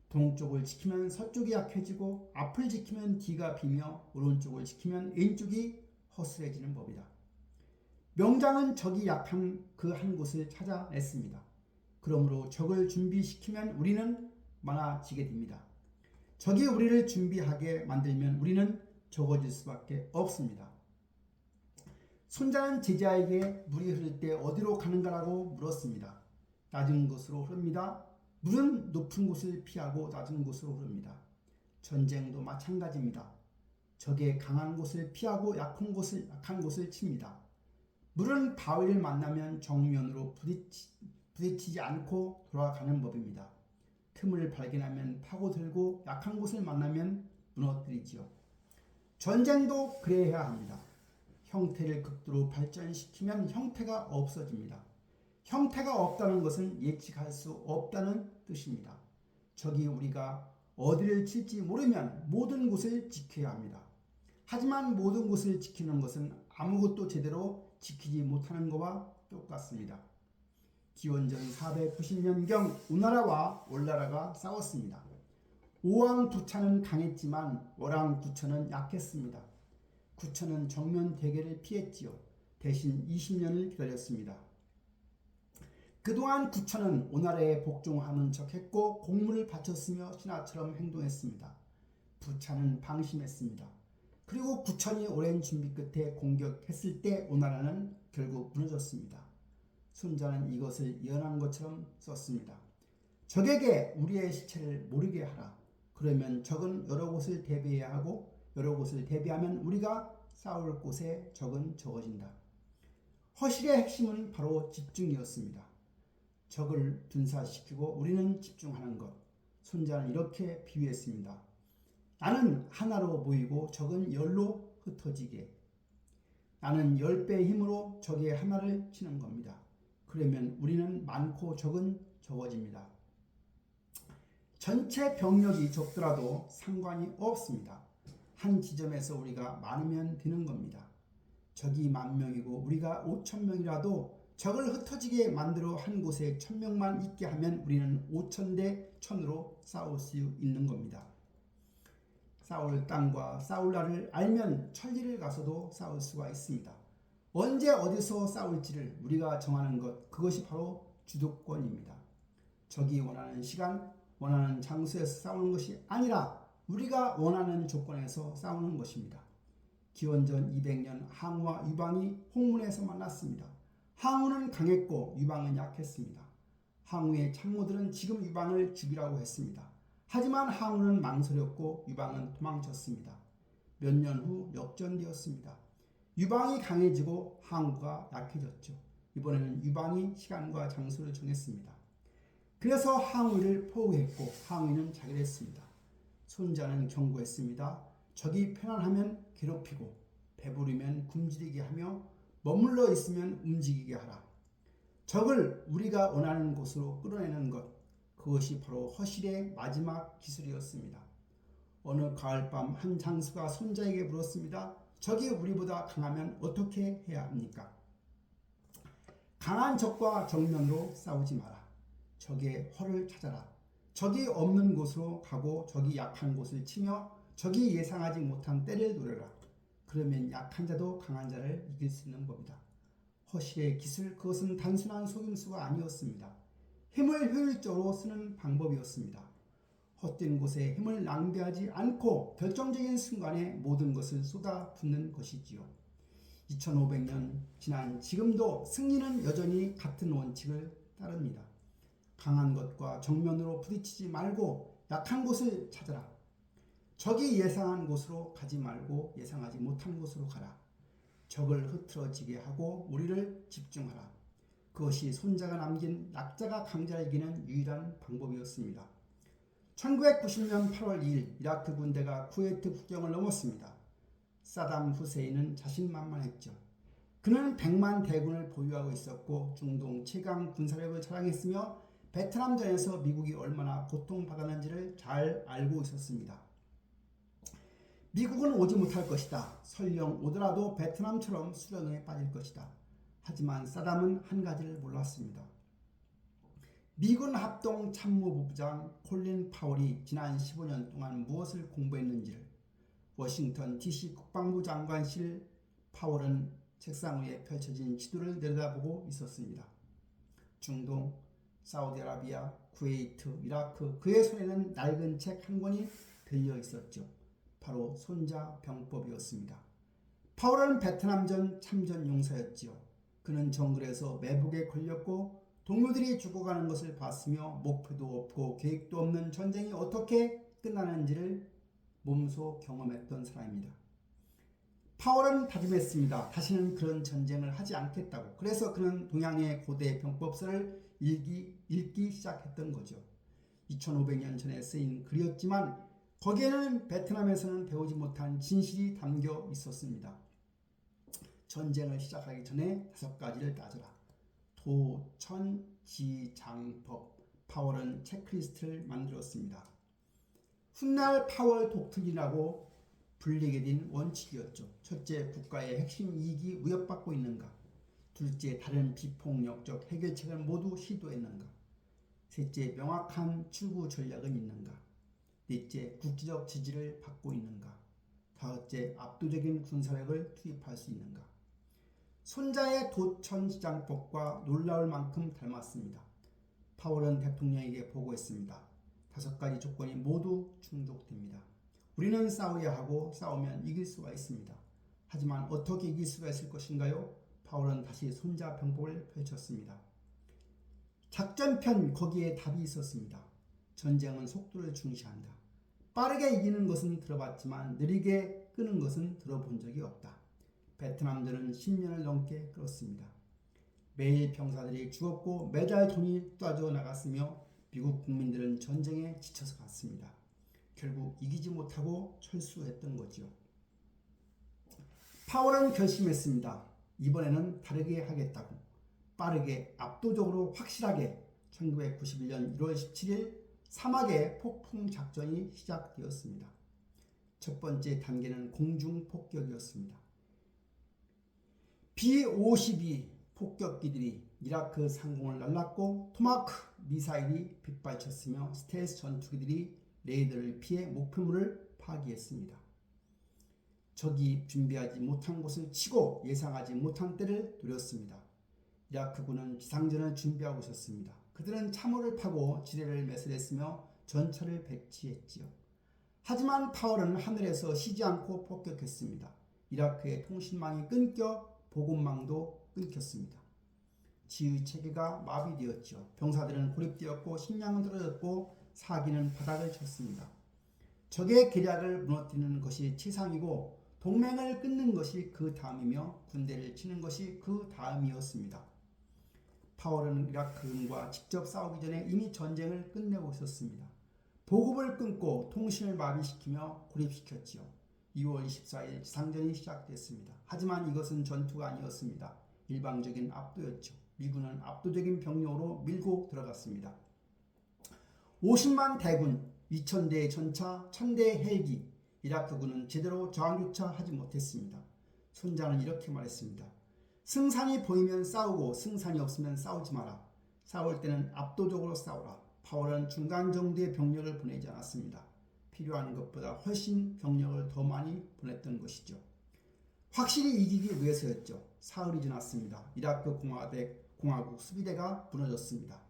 동쪽을 지키면 서쪽이 약해지고 앞을 지키면 뒤가 비며 오른쪽을 지키면 왼쪽이 허술해지는 법이다. 명장은 적이 약한 그 한 곳을 찾아냈습니다. 그러므로 적을 준비시키면 우리는 많아지게 됩니다. 적이 우리를 준비하게 만들면 우리는 적어질 수밖에 없습니다. 손자는 제자에게 물이 흐를 때 어디로 가는가라고 물었습니다. 낮은 곳으로 흐릅니다. 물은 높은 곳을 피하고 낮은 곳으로 흐릅니다. 전쟁도 마찬가지입니다. 적의 강한 곳을 피하고 약한 곳을 칩니다. 물은 바위를 만나면 정면으로 부딪히지 않고 돌아가는 법입니다. 틈을 발견하면 파고들고 약한 곳을 만나면 무너뜨리지요. 전쟁도 그래야 합니다. 형태를 극도로 발전시키면 형태가 없어집니다. 형태가 없다는 것은 예측할 수 없다는 뜻입니다. 적이 우리가 어디를 칠지 모르면 모든 곳을 지켜야 합니다. 하지만 모든 곳을 지키는 것은 아무것도 제대로 지키지 못하는 것과 똑같습니다. 기원전 490년경 우나라와 올나라가 싸웠습니다. 오왕 부차는 강했지만 월왕 구천은 약했습니다. 구천은 정면 대결을 피했지요. 대신 20년을 기다렸습니다. 그동안 구천은 오나라에 복종하는 척했고 공물을 바쳤으며 신하처럼 행동했습니다. 부차는 방심했습니다. 그리고 9천이 오랜 준비 끝에 공격했을 때 오나라는 결국 무너졌습니다. 손자는 이것을 예언한 것처럼 썼습니다. 적에게 우리의 시체를 모르게 하라. 그러면 적은 여러 곳을 대비해야 하고 여러 곳을 대비하면 우리가 싸울 곳에 적은 적어진다. 허실의 핵심은 바로 집중이었습니다. 적을 분사시키고 우리는 집중하는 것. 손자는 이렇게 비유했습니다. 나는 하나로 모이고 적은 열로 흩어지게. 나는 10배의 힘으로 적의 하나를 치는 겁니다. 그러면 우리는 많고 적은 적어집니다. 전체 병력이 적더라도 상관이 없습니다. 한 지점에서 우리가 많으면 되는 겁니다. 적이 10,000명이고 우리가 5,000명이라도 적을 흩어지게 만들어 한 곳에 1,000명만 있게 하면 우리는 5,000대 1,000으로 싸울 수 있는 겁니다. 싸울 땅과 싸울 날을 알면 천리를 가서도 싸울 수가 있습니다. 언제 어디서 싸울지를 우리가 정하는 것, 그것이 바로 주도권입니다. 적이 원하는 시간, 원하는 장소에서 싸우는 것이 아니라 우리가 원하는 조건에서 싸우는 것입니다. 기원전 200년 항우와 유방이 홍문에서 만났습니다. 항우는 강했고 유방은 약했습니다. 항우의 참모들은 지금 유방을 죽이라고 했습니다. 하지만 항우는 망설였고 유방은 도망쳤습니다. 몇 년 후 역전되었습니다. 유방이 강해지고 항우가 약해졌죠. 이번에는 유방이 시간과 장소를 정했습니다. 그래서 항우를 포위했고 항우는 자결했습니다. 손자는 경고했습니다. 적이 편안하면 괴롭히고 배부르면 굶주리게 하며 머물러 있으면 움직이게 하라. 적을 우리가 원하는 곳으로 끌어내는 것, 그것이 바로 허실의 마지막 기술이었습니다. 어느 가을밤 한 장수가 손자에게 물었습니다. 적이 우리보다 강하면 어떻게 해야 합니까? 강한 적과 정면으로 싸우지 마라. 적의 허를 찾아라. 적이 없는 곳으로 가고 적이 약한 곳을 치며 적이 예상하지 못한 때를 노려라. 그러면 약한 자도 강한 자를 이길 수 있는 겁니다. 허실의 기술, 그것은 단순한 속임수가 아니었습니다. 힘을 효율적으로 쓰는 방법이었습니다. 헛된 곳에 힘을 낭비하지 않고 결정적인 순간에 모든 것을 쏟아붓는 것이지요. 2500년 지난 지금도 승리는 여전히 같은 원칙을 따릅니다. 강한 것과 정면으로 부딪히지 말고 약한 곳을 찾아라. 적이 예상한 곳으로 가지 말고 예상하지 못한 곳으로 가라. 적을 흐트러지게 하고 우리를 집중하라. 그것이 손자가 남긴 약자가 강자를 이기는 유일한 방법이었습니다. 1990년 8월 2일 이라크 군대가 쿠웨이트 국경을 넘었습니다. 사담 후세인은 자신만만했죠. 그는 100만 대군을 보유하고 있었고 중동 최강 군사력을 자랑했으며 베트남전에서 미국이 얼마나 고통받았는지를 잘 알고 있었습니다. 미국은 오지 못할 것이다. 설령 오더라도 베트남처럼 수렁에 빠질 것이다. 하지만 사담은 한 가지를 몰랐습니다. 미군 합동 참모부부장 콜린 파월이 지난 15년 동안 무엇을 공부했는지를 워싱턴 DC 국방부 장관실 파월은 책상 위에 펼쳐진 지도를 내려다보고 있었습니다. 중동, 사우디아라비아, 쿠웨이트, 이라크, 그의 손에는 낡은 책 한 권이 들려 있었죠. 바로 손자 병법이었습니다. 파월은 베트남전 참전 용사였지요. 그는 정글에서 매복에 걸렸고 동료들이 죽어가는 것을 봤으며 목표도 없고 계획도 없는 전쟁이 어떻게 끝나는지를 몸소 경험했던 사람입니다. 파월은 다짐했습니다. 다시는 그런 전쟁을 하지 않겠다고. 그래서 그는 동양의 고대 병법서를 읽기 시작했던 거죠. 2500년 전에 쓰인 글이었지만 거기에는 베트남에서는 배우지 못한 진실이 담겨 있었습니다. 전쟁을 시작하기 전에 5가지를 따져라. 도, 천, 지, 장, 법. 파월은 체크리스트를 만들었습니다. 훗날 파월 독트린이라고 불리게 된 원칙이었죠. 첫째, 국가의 핵심 이익이 위협받고 있는가. 둘째, 다른 비폭력적 해결책을 모두 시도했는가. 셋째, 명확한 출구 전략은 있는가. 넷째, 국제적 지지를 받고 있는가. 다섯째, 압도적인 군사력을 투입할 수 있는가. 손자의 도천지장법과 놀라울 만큼 닮았습니다. 파월은 대통령에게 보고했습니다. 5가지 조건이 모두 충족됩니다. 우리는 싸워야 하고 싸우면 이길 수가 있습니다. 하지만 어떻게 이길 수가 있을 것인가요? 바울은 다시 손자병법을 펼쳤습니다. 작전편 거기에 답이 있었습니다. 전쟁은 속도를 중시한다. 빠르게 이기는 것은 들어봤지만 느리게 끄는 것은 들어본 적이 없다. 베트남들은 10년을 넘게 끌었습니다. 매일 병사들이 죽었고 매달 돈이 쏟아져 나갔으며 미국 국민들은 전쟁에 지쳐서 갔습니다. 결국 이기지 못하고 철수했던 거죠. 파월은 결심했습니다. 이번에는 다르게 하겠다고. 빠르게 압도적으로 확실하게 1991년 1월 17일 사막의 폭풍 작전이 시작되었습니다. 첫 번째 단계는 공중 폭격이었습니다. B-52 폭격기들이 이라크 상공을 날랐고 토마호크 미사일이 빗발쳤으며 스텔스 전투기들이 레이더를 피해 목표물을 파기했습니다. 적이 준비하지 못한 곳을 치고 예상하지 못한 때를 노렸습니다. 이라크군은 지상전을 준비하고 있었습니다. 그들은 참호를 파고 지뢰를 매설했으며 전차를 배치했지요. 하지만 파월은 하늘에서 쉬지 않고 폭격했습니다. 이라크의 통신망이 끊겨 보급망도 끊겼습니다. 지휘체계가 마비되었죠. 병사들은 고립되었고 식량은 떨어졌고 사기는 바닥을 쳤습니다. 적의 계략을 무너뜨리는 것이 최상이고 동맹을 끊는 것이 그 다음이며 군대를 치는 것이 그 다음이었습니다. 파월은 이라크군과 직접 싸우기 전에 이미 전쟁을 끝내고 있었습니다. 보급을 끊고 통신을 마비시키며 고립시켰지요. 2월 24일 지상전이 시작됐습니다. 하지만 이것은 전투가 아니었습니다. 일방적인 압도였죠. 미군은 압도적인 병력으로 밀고 들어갔습니다. 50만 대군, 2,000대의 전차, 1,000대의 헬기, 이라크군은 제대로 저항조차 하지 못했습니다. 손자는 이렇게 말했습니다. 승산이 보이면 싸우고 승산이 없으면 싸우지 마라. 싸울 때는 압도적으로 싸우라. 파월은 중간 정도의 병력을 보내지 않았습니다. 필요한 것보다 훨씬 병력을 더 많이 보냈던 것이죠. 확실히 이기기 위해서였죠. 사흘이 지났습니다. 이라크 공화국 수비대가 무너졌습니다.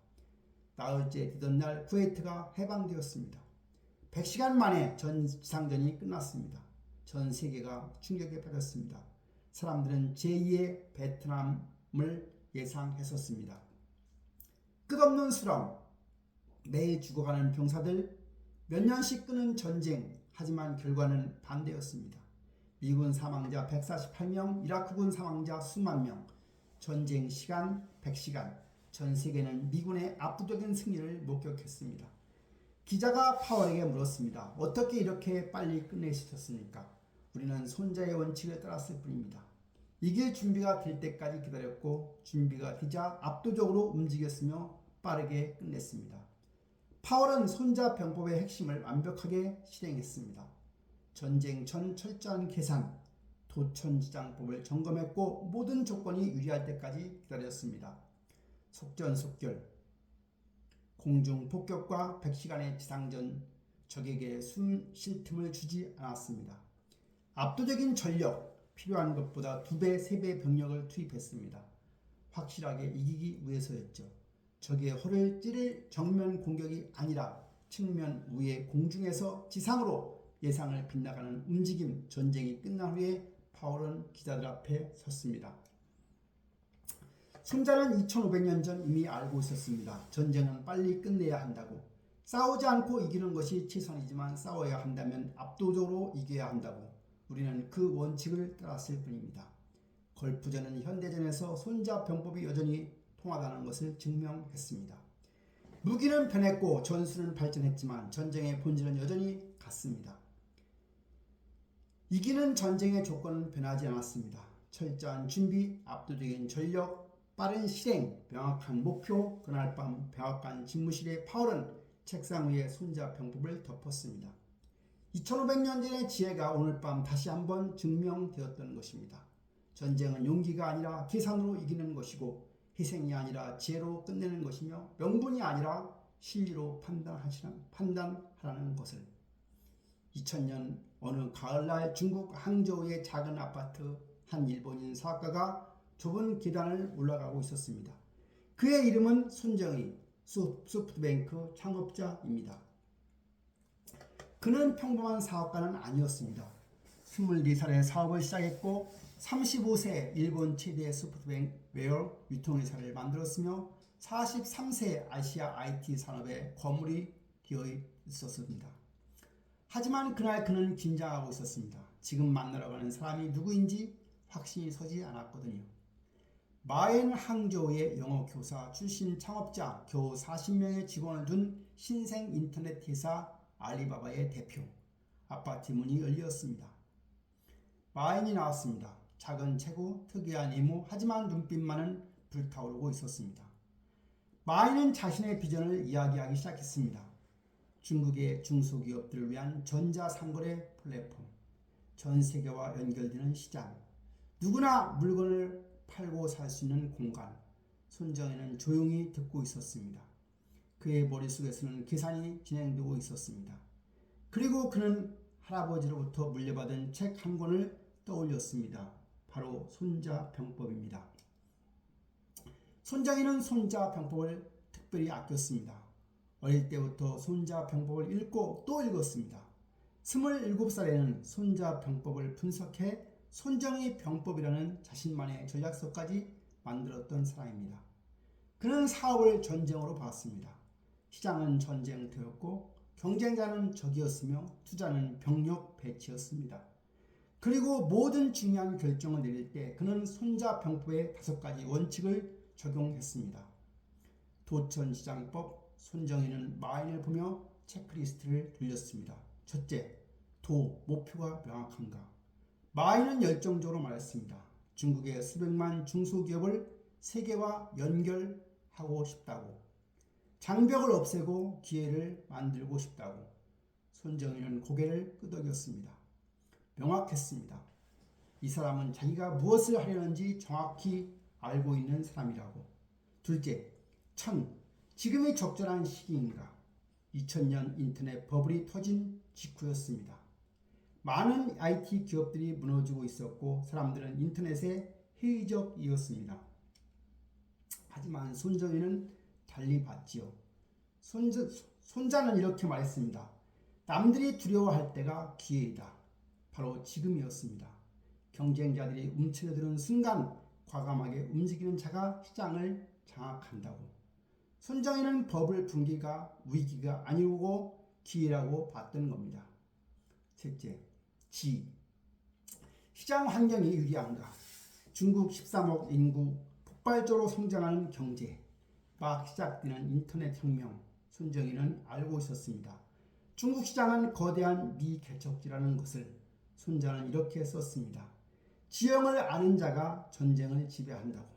나흘째 되던 날 쿠웨이트가 해방되었습니다. 100시간 만에 전 지상전이 끝났습니다. 전 세계가 충격에 빠졌습니다. 사람들은 제2의 베트남을 예상했었습니다. 끝없는 수렁, 매일 죽어가는 병사들, 몇 년씩 끄는 전쟁, 하지만 결과는 반대였습니다. 미군 사망자 148명, 이라크군 사망자 수만 명, 전쟁 시간 100시간, 전 세계는 미군의 압도적인 승리를 목격했습니다. 기자가 파월에게 물었습니다. 어떻게 이렇게 빨리 끝내셨습니까? 우리는 손자의 원칙을 따랐을 뿐입니다. 이길 준비가 될 때까지 기다렸고 준비가 되자 압도적으로 움직였으며 빠르게 끝냈습니다. 파월은 손자 병법의 핵심을 완벽하게 실행했습니다. 전쟁 전 철저한 계산, 도천지장법을 점검했고 모든 조건이 유리할 때까지 기다렸습니다. 속전속결, 공중 폭격과 100시간의 지상전, 적에게 숨 쉴 틈을 주지 않았습니다. 압도적인 전력, 필요한 것보다 2배, 3배 병력을 투입했습니다. 확실하게 이기기 위해서였죠. 적의 허를 찌를 정면 공격이 아니라 측면 위에 공중에서 지상으로 예상을 빗나가는 움직임. 전쟁이 끝난 후에 파월은 기자들 앞에 섰습니다. 손자는 2500년 전 이미 알고 있었습니다. 전쟁은 빨리 끝내야 한다고. 싸우지 않고 이기는 것이 최선이지만 싸워야 한다면 압도적으로 이겨야 한다고. 우리는 그 원칙을 따랐을 뿐입니다. 걸프전은 현대전에서 손자 병법이 여전히 통하다는 것을 증명했습니다. 무기는 변했고 전술은 발전했지만 전쟁의 본질은 여전히 같습니다. 이기는 전쟁의 조건은 변하지 않았습니다. 철저한 준비, 압도적인 전력, 빠른 실행, 명확한 목표, 그날 밤 백악관 집무실의 파월은 책상 위에 손자 병법을 덮었습니다. 2500년 전의 지혜가 오늘 밤 다시 한번 증명되었던 것입니다. 전쟁은 용기가 아니라 계산으로 이기는 것이고 희생이 아니라 지혜로 끝내는 것이며 명분이 아니라 실리로 판단하라는 것을. 2000년 어느 가을날 중국 항저우의 작은 아파트 한 일본인 사업가가 좁은 계단을 올라가고 있었습니다. 그의 이름은 손정희, 소프트뱅크 창업자입니다. 그는 평범한 사업가는 아니었습니다. 24살에 사업을 시작했고 35세에 일본 최대의 소프트웨어 유통회사를 만들었으며 43세에 아시아 IT 산업의 거물이 되어 있었습니다. 하지만 그날 그는 긴장하고 있었습니다. 지금 만나러 가는 사람이 누구인지 확신이 서지 않았거든요. 마엔 항저우의 영어 교사 출신 창업자 겨우 40명의 직원을 둔 신생 인터넷 회사 알리바바의 대표. 아파트 문이 열렸습니다. 마엔이 나왔습니다. 작은 체구, 특이한 이모, 하지만 눈빛만은 불타오르고 있었습니다. 마엔은 자신의 비전을 이야기하기 시작했습니다. 중국의 중소기업들을 위한 전자상거래 플랫폼, 전 세계와 연결되는 시장, 누구나 물건을 팔고 살 수 있는 공간. 손정혜는 조용히 듣고 있었습니다. 그의 머릿속에서는 계산이 진행되고 있었습니다. 그리고 그는 할아버지로부터 물려받은 책 한 권을 떠올렸습니다. 바로 손자병법입니다. 손정혜는 손자병법을 특별히 아꼈습니다. 어릴 때부터 손자병법을 읽고 또 읽었습니다. 27살에는 손자병법을 분석해 손정의 병법이라는 자신만의 전략서까지 만들었던 사람입니다. 그는 사업을 전쟁으로 봤습니다. 시장은 전쟁터였고 경쟁자는 적이었으며 투자는 병력 배치였습니다. 그리고 모든 중요한 결정을 내릴 때 그는 손자병법의 5가지 원칙을 적용했습니다. 도천시장법. 손정희는 마인을 보며 체크리스트를 돌렸습니다. 첫째, 목표가 명확한가? 마인은 열정적으로 말했습니다. 중국의 수백만 중소기업을 세계와 연결하고 싶다고. 장벽을 없애고 기회를 만들고 싶다고. 손정희는 고개를 끄덕였습니다. 명확했습니다. 이 사람은 자기가 무엇을 하려는지 정확히 알고 있는 사람이라고. 둘째, 지금이 적절한 시기인가? 2000년 인터넷 버블이 터진 직후였습니다. 많은 IT 기업들이 무너지고 있었고 사람들은 인터넷에 회의적이었습니다. 하지만 손정희는 달리 봤지요. 손자는 이렇게 말했습니다. 남들이 두려워할 때가 기회이다. 바로 지금이었습니다. 경쟁자들이 움츠러드는 순간 과감하게 움직이는 자가 시장을 장악한다고. 손정희는 버블 붕괴가 위기가 아니고 기회라고 봤던 겁니다. 셋째, 시장 환경이 유리한가? 중국 13억 인구, 폭발적으로 성장하는 경제, 막 시작되는 인터넷 혁명. 손정희는 알고 있었습니다. 중국 시장은 거대한 미개척지라는 것을. 손자는 이렇게 썼습니다. 지형을 아는 자가 전쟁을 지배한다고.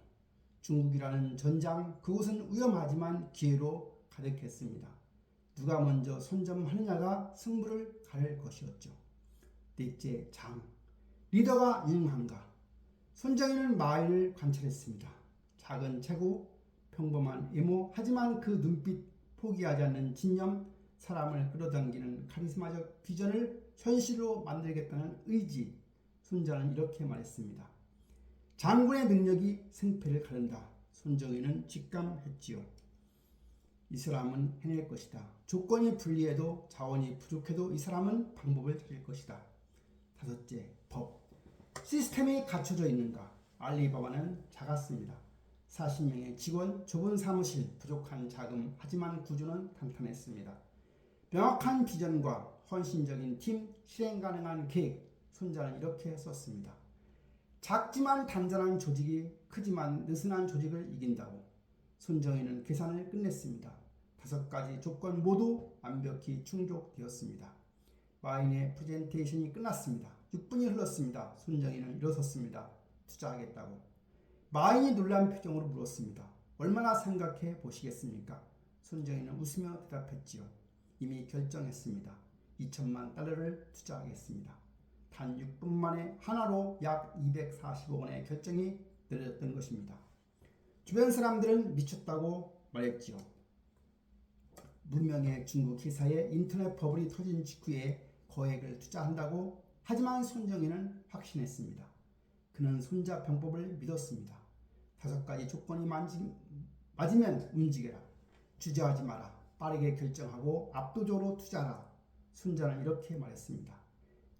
중국이라는 전장, 그곳은 위험하지만 기회로 가득했습니다. 누가 먼저 선점하느냐가 승부를 가릴 것이었죠. 넷째, 리더가 유능한가? 손정희는 마인을 관찰했습니다. 작은 체구, 평범한 외모, 하지만 그 눈빛, 포기하지 않는 진념, 사람을 끌어당기는 카리스마적 비전을 현실로 만들겠다는 의지. 손자는 이렇게 말했습니다. 장군의 능력이 승패를 가른다. 손정희는 직감했지요. 이 사람은 해낼 것이다. 조건이 불리해도 자원이 부족해도 이 사람은 방법을 찾을 것이다. 다섯째, 법. 시스템이 갖춰져 있는가? 알리바바는 작았습니다. 40명의 직원, 좁은 사무실, 부족한 자금, 하지만 구조는 탄탄했습니다. 명확한 비전과 헌신적인 팀, 실행 가능한 계획. 손자는 이렇게 썼습니다. 작지만 단단한 조직이 크지만 느슨한 조직을 이긴다고. 손정희는 계산을 끝냈습니다. 5가지 조건 모두 완벽히 충족되었습니다. 마인의 프레젠테이션이 끝났습니다. 6분이 흘렀습니다. 손정희는 일어섰습니다. 투자하겠다고. 마인이 놀란 표정으로 물었습니다. 얼마나 생각해 보시겠습니까? 손정희는 웃으며 대답했지요. 이미 결정했습니다. 2천만 달러를 투자하겠습니다. 단 6분 만에 하나로 약 240억 원의 결정이 내려졌던 것입니다. 주변 사람들은 미쳤다고 말했지요. 무명의 중국 회사에 인터넷 버블이 터진 직후에 거액을 투자한다고. 하지만 손정희는 확신했습니다. 그는 손자병법을 믿었습니다. 5가지 조건이 맞으면 움직여라. 주저하지 마라. 빠르게 결정하고 압도적으로 투자하라. 순자는 이렇게 말했습니다.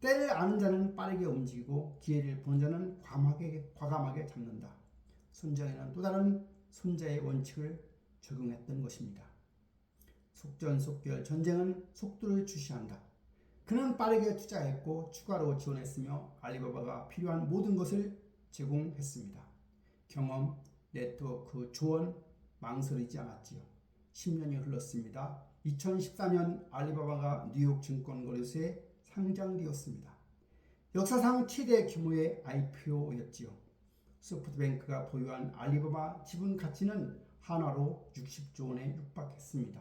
때를 아는 자는 빠르게 움직이고 기회를 보는 자는 과감하게 잡는다. 손정희는 또 다른 손자의 원칙을 적용했던 것입니다. 속전속결, 전쟁은 속도를 주시한다. 그는 빠르게 투자했고 추가로 지원했으며 알리바바가 필요한 모든 것을 제공했습니다. 경험, 네트워크, 조언, 망설이지 않았지요. 10년이 흘렀습니다. 2014년 알리바바가 뉴욕 증권거래소에 상장되었습니다. 역사상 최대 규모의 IPO였지요. 소프트뱅크가 보유한 알리바바 지분 가치는 한화로 60조 원에 육박했습니다.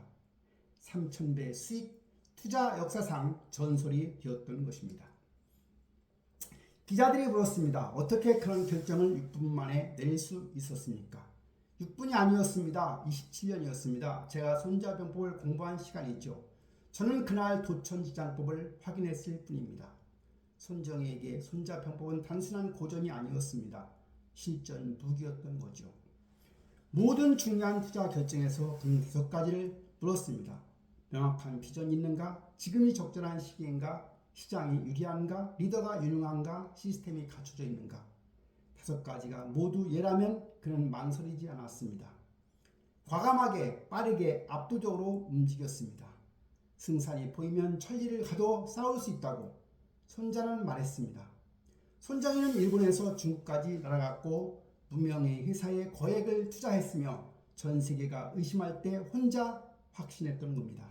3,000배 수익, 투자 역사상 전설이 되었던 것입니다. 기자들이 물었습니다. 어떻게 그런 결정을 6분 만에 내릴 수 있었습니까? 6분이 아니었습니다. 27년이었습니다. 제가 손자병법을 공부한 시간이죠. 저는 그날 도천지장법을 확인했을 뿐입니다. 손정희에게 손자병법은 단순한 고전이 아니었습니다. 실전 무기였던 거죠. 모든 중요한 투자 결정에서 그는 5가지를 물었습니다. 명확한 비전이 있는가? 지금이 적절한 시기인가? 시장이 유리한가? 리더가 유능한가? 시스템이 갖춰져 있는가? 5가지가 모두 예라면 그는 망설이지 않았습니다. 과감하게 빠르게 압도적으로 움직였습니다. 승산이 보이면 천리를 가도 싸울 수 있다고 손자는 말했습니다. 손정희는 일본에서 중국까지 날아갔고 무명의 회사에 거액을 투자했으며 전 세계가 의심할 때 혼자 확신했던 겁니다.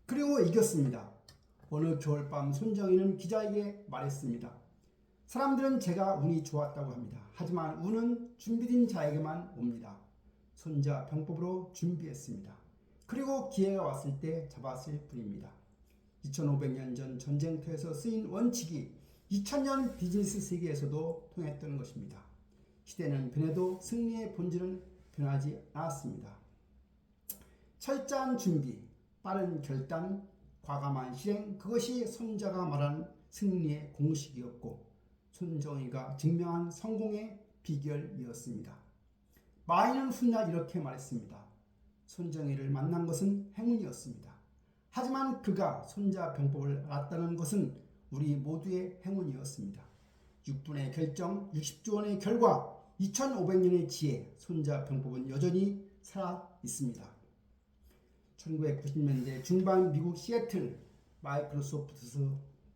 그리고 이겼습니다. 어느 겨울밤 손정희는 기자에게 말했습니다. 사람들은 제가 운이 좋았다고 합니다. 하지만 운은 준비된 자에게만 옵니다. 손자 병법으로 준비했습니다. 그리고 기회가 왔을 때 잡았을 뿐입니다. 2500년 전 전쟁터에서 쓰인 원칙이 2000년 비즈니스 세계에서도 통했던 것입니다. 시대는 변해도 승리의 본질은 변하지 않았습니다. 철저한 준비, 빠른 결단, 과감한 실행, 그것이 손자가 말한 승리의 공식이었고 손정희가 증명한 성공의 비결이었습니다. 마이는 훗날 이렇게 말했습니다. 손정희를 만난 것은 행운이었습니다. 하지만 그가 손자 병법을 알았다는 것은 우리 모두의 행운이었습니다. 6분의 결정, 60조 원의 결과, 2500년의 지혜, 손자 병법은 여전히 살아 있습니다. 1990년대 중반 미국 시애틀 마이크로소프트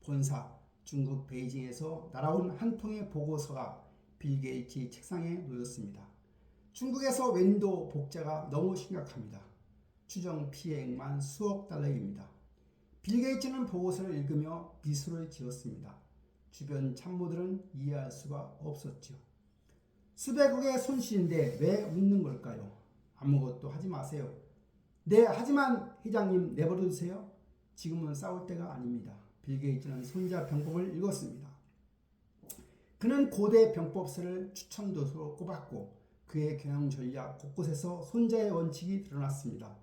본사 중국 베이징에서 날아온 한 통의 보고서가 빌 게이츠의 책상에 놓였습니다. 중국에서 윈도우 복제가 너무 심각합니다. 추정 피해액만 수억 달러입니다. 빌 게이츠는 보고서를 읽으며 미소를 지었습니다. 주변 참모들은 이해할 수가 없었죠. 수백억의 손실인데 왜 웃는 걸까요? 아무것도 하지 마세요. 네, 하지만 회장님 내버려 두세요. 지금은 싸울 때가 아닙니다. 빌 게이츠는 손자 병법을 읽었습니다. 그는 고대 병법서를 추천도서로 꼽았고 그의 경영 전략 곳곳에서 손자의 원칙이 드러났습니다.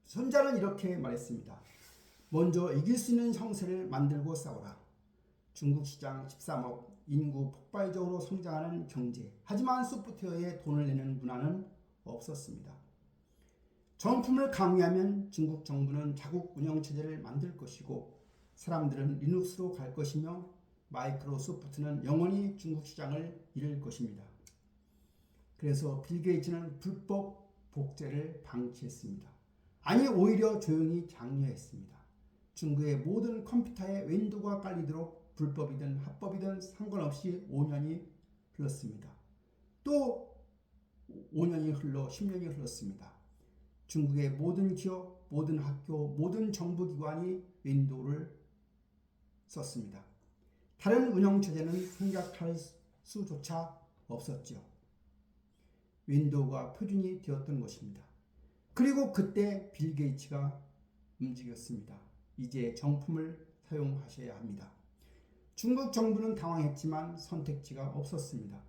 손자는 이렇게 말했습니다. 먼저 이길 수 있는 형세를 만들고 싸우라. 중국 시장 13억, 인구 폭발적으로 성장하는 경제. 하지만 소프트웨어에 돈을 내는 문화는 없었습니다. 정품을 강요하면 중국 정부는 자국 운영체제를 만들 것이고 사람들은 리눅스로 갈 것이며 마이크로소프트는 영원히 중국 시장을 잃을 것입니다. 그래서 빌 게이츠는 불법 복제를 방치했습니다. 아니 오히려 조용히 장려했습니다. 중국의 모든 컴퓨터에 윈도우가 깔리도록 불법이든 합법이든 상관없이 5년이 흘렀습니다. 또 5년이 흘러 10년이 흘렀습니다. 중국의 모든 기업, 모든 학교, 모든 정부기관이 윈도우를 썼습니다. 다른 운영체제는 생각할 수조차 없었죠. 윈도우가 표준이 되었던 것입니다. 그리고 그때 빌 게이츠가 움직였습니다. 이제 정품을 사용하셔야 합니다. 중국 정부는 당황했지만 선택지가 없었습니다.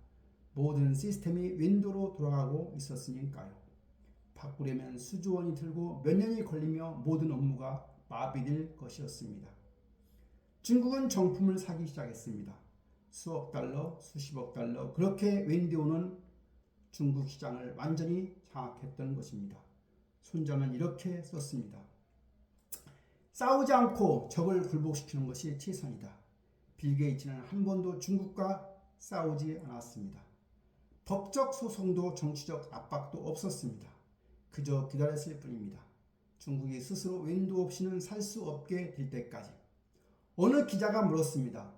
모든 시스템이 윈도우로 돌아가고 있었으니까요. 바꾸려면 수조 원이 들고 몇 년이 걸리며 모든 업무가 마비될 것이었습니다. 중국은 정품을 사기 시작했습니다. 수억 달러, 수십억 달러, 그렇게 윈도우는 중국 시장을 완전히 장악했던 것입니다. 손자는 이렇게 썼습니다. 싸우지 않고 적을 굴복시키는 것이 최선이다. 빌 게이츠는 한 번도 중국과 싸우지 않았습니다. 법적 소송도 정치적 압박도 없었습니다. 그저 기다렸을 뿐입니다. 중국이 스스로 윈도 없이는 살 수 없게 될 때까지. 어느 기자가 물었습니다.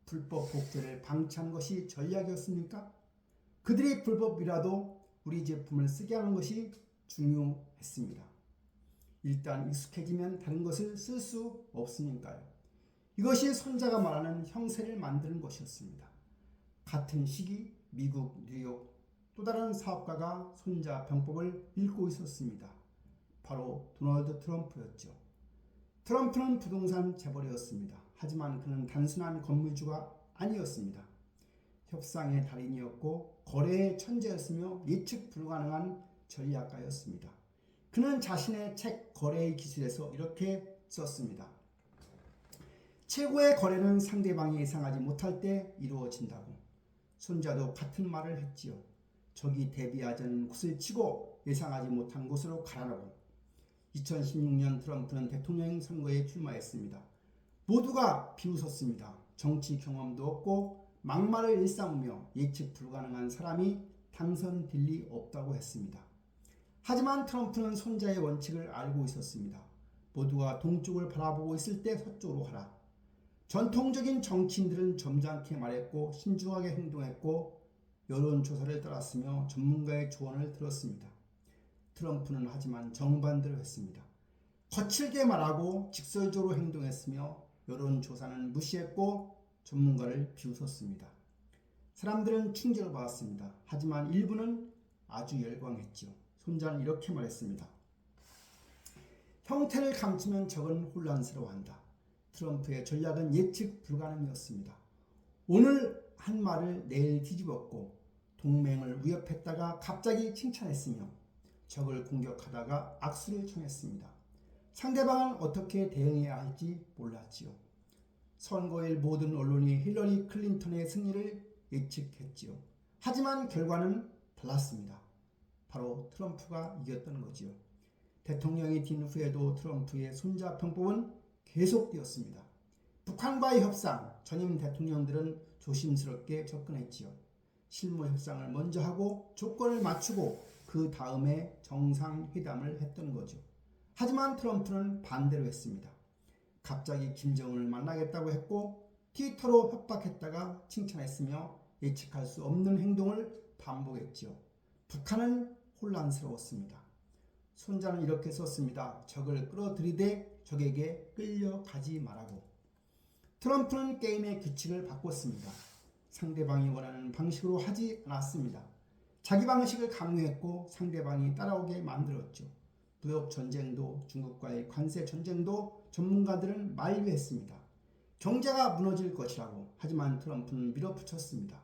불법 복제를 방치한 것이 전략이었습니까? 그들이 불법이라도 우리 제품을 쓰게 하는 것이 중요했습니다. 일단 익숙해지면 다른 것을 쓸 수 없으니까요. 이것이 손자가 말하는 형세를 만드는 것이었습니다. 같은 시기 미국 뉴욕 또 다른 사업가가 손자 병법을 읽고 있었습니다. 바로 도널드 트럼프였죠. 트럼프는 부동산 재벌이었습니다. 하지만 그는 단순한 건물주가 아니었습니다. 협상의 달인이었고 거래의 천재였으며 예측 불가능한 전략가였습니다. 그는 자신의 책 거래의 기술에서 이렇게 썼습니다. 최고의 거래는 상대방이 예상하지 못할 때 이루어진다고. 손자도 같은 말을 했지요. 적이 대비하지 않은 곳을 치고 예상하지 못한 곳으로 가라고. 2016년 트럼프는 대통령 선거에 출마했습니다. 모두가 비웃었습니다. 정치 경험도 없고 막말을 일삼으며 예측 불가능한 사람이 당선될 리 없다고 했습니다. 하지만 트럼프는 손자의 원칙을 알고 있었습니다. 모두가 동쪽을 바라보고 있을 때 서쪽으로 가라. 전통적인 정치인들은 점잖게 말했고 신중하게 행동했고 여론조사를 따랐으며 전문가의 조언을 들었습니다. 트럼프는 하지만 정반대로 했습니다. 거칠게 말하고 직설적으로 행동했으며 여론조사는 무시했고 전문가를 비웃었습니다. 사람들은 충격을 받았습니다. 하지만 일부는 아주 열광했지요. 손자는 이렇게 말했습니다. 형태를 감추면 적은 혼란스러워한다. 트럼프의 전략은 예측 불가능이었습니다. 오늘 한 말을 내일 뒤집었고 동맹을 위협했다가 갑자기 칭찬했으며 적을 공격하다가 악수를 청했습니다. 상대방은 어떻게 대응해야 할지 몰랐지요. 선거일 모든 언론이 힐러리 클린턴의 승리를 예측했지요. 하지만 결과는 달랐습니다. 바로 트럼프가 이겼던 거지요. 대통령이 된 후에도 트럼프의 손자 병법은 계속되었습니다. 북한과의 협상, 전임 대통령들은 조심스럽게 접근했지요. 실무 협상을 먼저 하고 조건을 맞추고 그 다음에 정상회담을 했던 거죠. 하지만 트럼프는 반대로 했습니다. 갑자기 김정은을 만나겠다고 했고 트위터로 협박했다가 칭찬했으며 예측할 수 없는 행동을 반복했지요. 북한은 혼란스러웠습니다. 손자는 이렇게 썼습니다. 적을 끌어들이되 적에게 끌려가지 말라고. 트럼프는 게임의 규칙을 바꿨습니다. 상대방이 원하는 방식으로 하지 않았습니다. 자기 방식을 강요했고 상대방이 따라오게 만들었죠. 무역 전쟁도 중국과의 관세 전쟁도 전문가들은 만류했습니다. 경제가 무너질 것이라고. 하지만 트럼프는 밀어붙였습니다.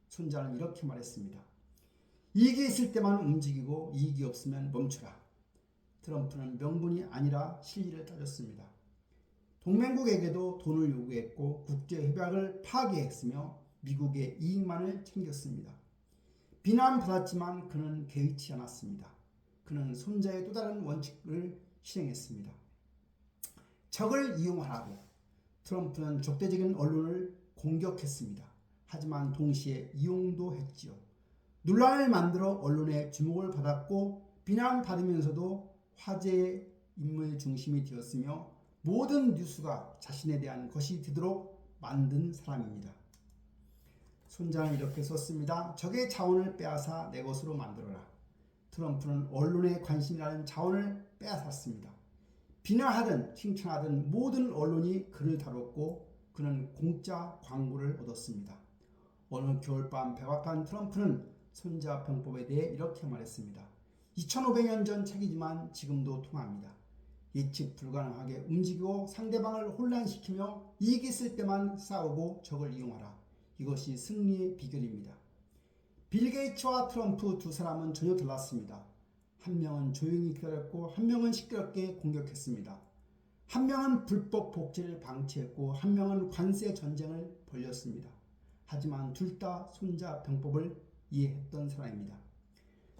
손자는 이렇게 말했습니다. 이익이 있을 때만 움직이고 이익이 없으면 멈추라. 트럼프는 명분이 아니라 실리를 따졌습니다. 동맹국에게도 돈을 요구했고 국제협약을 파괴했으며 미국의 이익만을 챙겼습니다. 비난받았지만 그는 개의치 않았습니다. 그는 손자의 또 다른 원칙을 실행했습니다. 적을 이용하라고. 트럼프는 적대적인 언론을 공격했습니다. 하지만 동시에 이용도 했지요. 논란을 만들어 언론의 주목을 받았고 비난받으면서도 화제의 인물 중심이 되었으며 모든 뉴스가 자신에 대한 것이 되도록 만든 사람입니다. 손자는 이렇게 썼습니다. 적의 자원을 빼앗아 내 것으로 만들어라. 트럼프는 언론의 관심이라는 자원을 빼앗았습니다. 비난하든 칭찬하든 모든 언론이 그를 다뤘고 그는 공짜 광고를 얻었습니다. 어느 겨울밤 백악관 트럼프는 손자 병법에 대해 이렇게 말했습니다. 2500년 전 책이지만 지금도 통합니다. 예측 불가능하게 움직이고 상대방을 혼란시키며 이익이 있을 때만 싸우고 적을 이용하라. 이것이 승리의 비결입니다. 빌 게이츠와 트럼프 두 사람은 전혀 달랐습니다. 한 명은 조용히 기다렸고 한 명은 시끄럽게 공격했습니다. 한 명은 불법 복제를 방치했고 한 명은 관세 전쟁을 벌였습니다. 하지만 둘 다 손자 병법을 이해했던 사람입니다.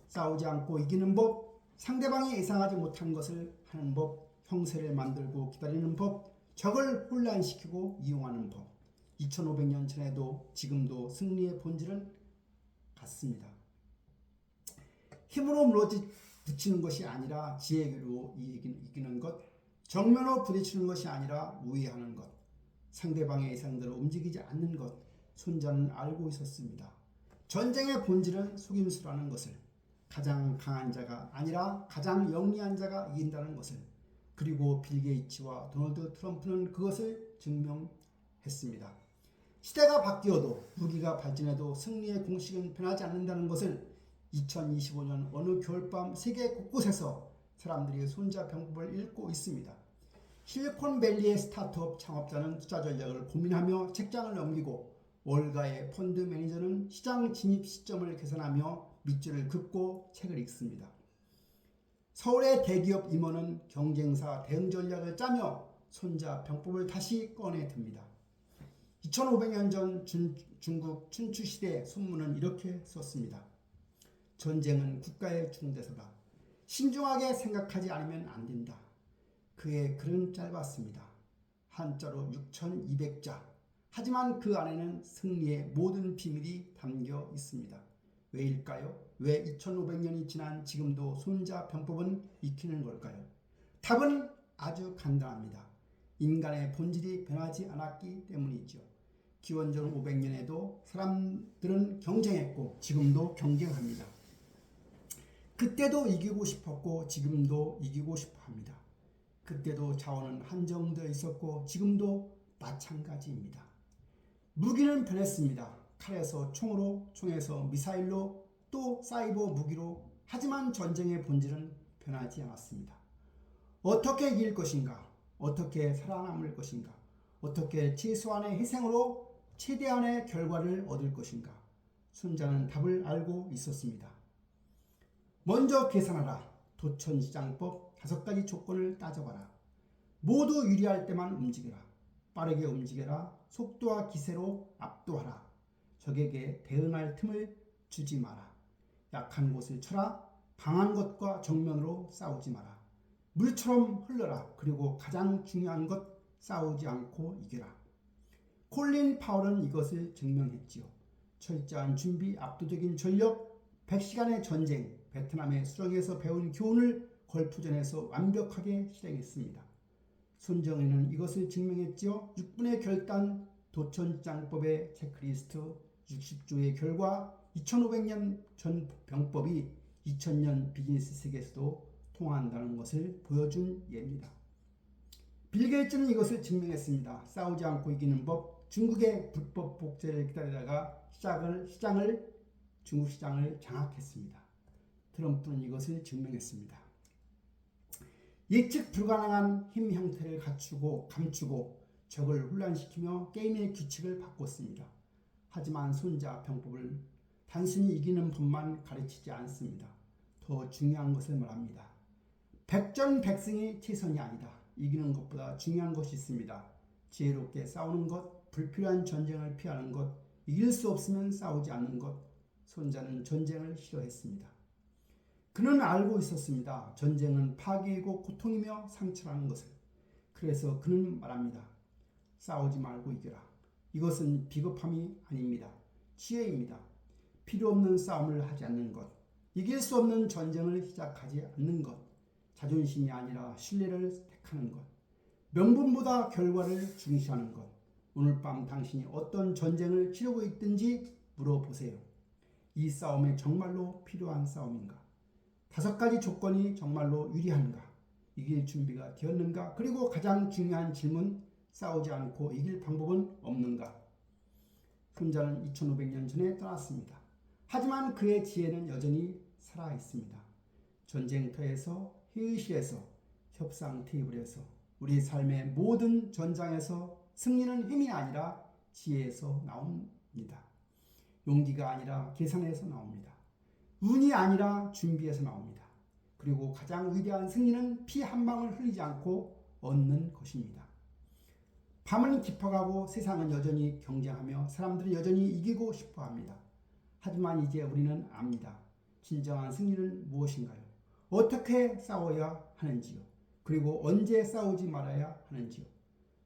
싸우지 않고 이기는 법, 상대방이 예상하지 못한 것을 하는 법, 형세를 만들고 기다리는 법, 적을 혼란시키고 이용하는 법. 2500년 전에도 지금도 승리의 본질은 같습니다. 힘으로 물어붙이는 것이 아니라 지혜로 이기는 것, 정면으로 부딪히는 것이 아니라 우회하는 것, 상대방의 이상대로 움직이지 않는 것, 손자는 알고 있었습니다. 전쟁의 본질은 속임수라는 것을, 가장 강한 자가 아니라 가장 영리한 자가 이긴다는 것을, 그리고 빌 게이츠와 도널드 트럼프는 그것을 증명했습니다. 시대가 바뀌어도 무기가 발전해도 승리의 공식은 변하지 않는다는 것을 2025년 어느 겨울밤 세계 곳곳에서 사람들이 손자병법을 읽고 있습니다. 실리콘밸리의 스타트업 창업자는 투자 전략을 고민하며 책장을 넘기고 월가의 펀드 매니저는 시장 진입 시점을 계산하며 밑줄을 긋고 책을 읽습니다. 서울의 대기업 임원은 경쟁사 대응 전략을 짜며 손자병법을 다시 꺼내 듭니다. 2500년 전 중국 춘추시대 손문은 이렇게 썼습니다. 전쟁은 국가의 중대사다. 신중하게 생각하지 않으면 안 된다. 그의 글은 짧았습니다. 한자로 6200자. 하지만 그 안에는 승리의 모든 비밀이 담겨 있습니다. 왜일까요? 왜 2500년이 지난 지금도 손자병법은 익히는 걸까요? 답은 아주 간단합니다. 인간의 본질이 변하지 않았기 때문이죠. 기원전 500년에도 사람들은 경쟁했고 지금도 경쟁합니다. 그때도 이기고 싶었고 지금도 이기고 싶어 합니다. 그때도 자원은 한정되어 있었고 지금도 마찬가지입니다. 무기는 변했습니다. 칼에서 총으로, 총에서 미사일로, 또 사이버 무기로. 하지만 전쟁의 본질은 변하지 않았습니다. 어떻게 이길 것인가? 어떻게 살아남을 것인가? 어떻게 최소한의 희생으로 최대한의 결과를 얻을 것인가? 손자는 답을 알고 있었습니다. 먼저 계산하라. 도천시장법 5가지 조건을 따져봐라. 모두 유리할 때만 움직여라. 빠르게 움직여라. 속도와 기세로 압도하라. 적에게 대응할 틈을 주지 마라. 약한 곳을 쳐라. 강한 것과 정면으로 싸우지 마라. 물처럼 흘러라. 그리고 가장 중요한 것, 싸우지 않고 이겨라. 콜린 파월은 이것을 증명했지요. 철저한 준비, 압도적인 전력, 100시간의 전쟁, 베트남의 수령에서 배운 교훈을 걸프전에서 완벽하게 실행했습니다. 손정희는 이것을 증명했지요. 6분의 결단, 도천장법의 체크리스트, 60조의 결과, 2500년 전 병법이 2000년 비즈니스 세계에서도 통한다는 것을 보여준 예입니다. 빌 게이츠는 이것을 증명했습니다. 싸우지 않고 이기는 법, 중국의 불법 복제를 기다리다가 중국 시장을 장악했습니다. 트럼프는 이것을 증명했습니다. 예측 불가능한 힘 형태를 감추고 적을 혼란시키며 게임의 규칙을 바꿨습니다. 하지만 손자병법을 단순히 이기는 법만 가르치지 않습니다. 더 중요한 것을 말합니다. 백전백승이 최선이 아니다. 이기는 것보다 중요한 것이 있습니다. 지혜롭게 싸우는 것, 불필요한 전쟁을 피하는 것, 이길 수 없으면 싸우지 않는 것. 손자는 전쟁을 싫어했습니다. 그는 알고 있었습니다. 전쟁은 파괴이고 고통이며 상처라는 것을. 그래서 그는 말합니다. 싸우지 말고 이겨라. 이것은 비겁함이 아닙니다. 지혜입니다. 필요 없는 싸움을 하지 않는 것. 이길 수 없는 전쟁을 시작하지 않는 것. 자존심이 아니라 신뢰를 택하는 것. 명분보다 결과를 중시하는 것. 오늘 밤 당신이 어떤 전쟁을 치르고 있든지 물어보세요. 이 싸움이 정말로 필요한 싸움인가? 5가지 조건이 정말로 유리한가? 이길 준비가 되었는가? 그리고 가장 중요한 질문, 싸우지 않고 이길 방법은 없는가? 손자는 2500년 전에 떠났습니다. 하지만 그의 지혜는 여전히 살아있습니다. 전쟁터에서, 회의실에서, 협상 테이블에서, 우리 삶의 모든 전장에서 승리는 힘이 아니라 지혜에서 나옵니다. 용기가 아니라 계산에서 나옵니다. 운이 아니라 준비에서 나옵니다. 그리고 가장 위대한 승리는 피 한 방울 흘리지 않고 얻는 것입니다. 밤은 깊어가고 세상은 여전히 경쟁하며 사람들은 여전히 이기고 싶어합니다. 하지만 이제 우리는 압니다. 진정한 승리는 무엇인가요? 어떻게 싸워야 하는지요? 그리고 언제 싸우지 말아야 하는지요.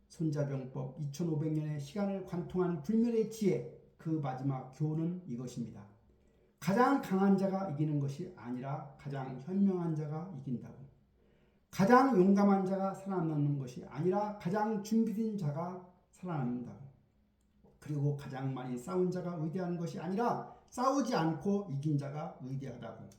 손자병법 2500년의 시간을 관통한 불멸의 지혜, 그 마지막 교훈은 이것입니다. 가장 강한 자가 이기는 것이 아니라 가장 현명한 자가 이긴다고. 가장 용감한 자가 살아남는 것이 아니라 가장 준비된 자가 살아남는다고. 그리고 가장 많이 싸운 자가 위대한 것이 아니라 싸우지 않고 이긴 자가 위대하다고.